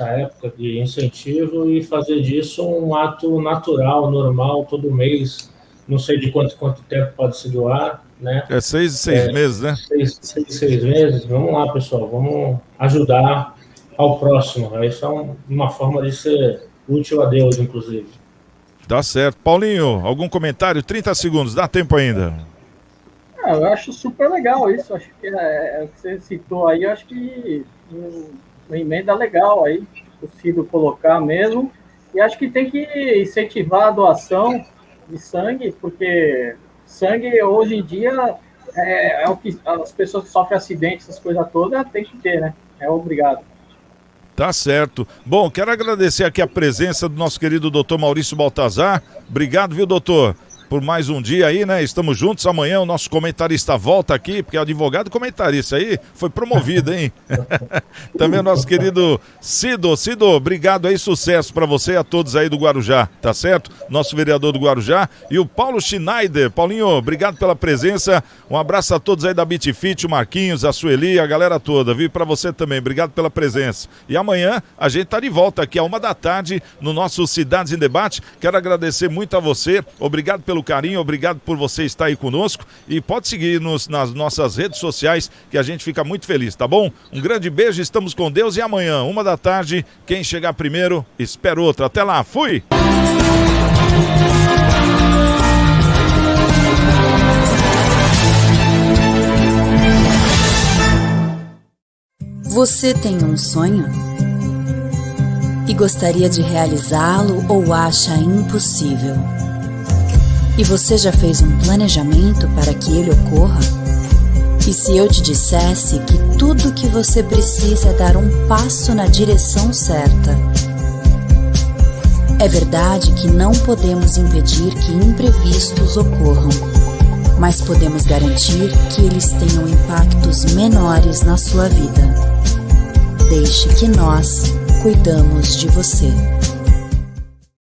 época de incentivo e fazer disso um ato natural, normal, todo mês. Não sei de quanto tempo pode se doar, né? 6 meses, né? 6 meses. Vamos lá, pessoal, vamos ajudar ao próximo. Isso é uma forma de ser útil a Deus, inclusive. Tá certo. Paulinho, algum comentário? 30 segundos, dá tempo ainda. Eu acho super legal isso. Acho que o que você citou aí, eu acho que uma emenda legal aí, possível colocar mesmo. E acho que tem que incentivar a doação de sangue, porque sangue hoje em dia é o que as pessoas que sofrem acidentes, essas coisas todas, tem que ter, né? É obrigado. Tá certo. Bom, quero agradecer aqui a presença do nosso querido doutor Maurício Baltazar. Obrigado, viu, doutor? por mais um dia aí, né? Estamos juntos. Amanhã o nosso comentarista volta aqui, porque é advogado comentarista aí foi promovido, hein? Também o nosso querido Cido. Cido, obrigado aí, sucesso para você e a todos aí do Guarujá, tá certo? Nosso vereador do Guarujá e o Paulo Schneider. Paulinho, obrigado pela presença. Um abraço a todos aí da BitFit, o Marquinhos, a Sueli, a galera toda, viu? Para você também, obrigado pela presença. E amanhã a gente tá de volta aqui à 13h no nosso Cidades em Debate. Quero agradecer muito a você, obrigado pelo carinho, obrigado por você estar aí conosco e pode seguir-nos nas nossas redes sociais que a gente fica muito feliz, tá bom? Um grande beijo, estamos com Deus e amanhã, 13h, quem chegar primeiro, espera outro. Até lá, fui! Você tem um sonho? E gostaria de realizá-lo ou acha impossível? E você já fez um planejamento para que ele ocorra? E se eu te dissesse que tudo o que você precisa é dar um passo na direção certa? É verdade que não podemos impedir que imprevistos ocorram, mas podemos garantir que eles tenham impactos menores na sua vida. Deixe que nós cuidamos de você.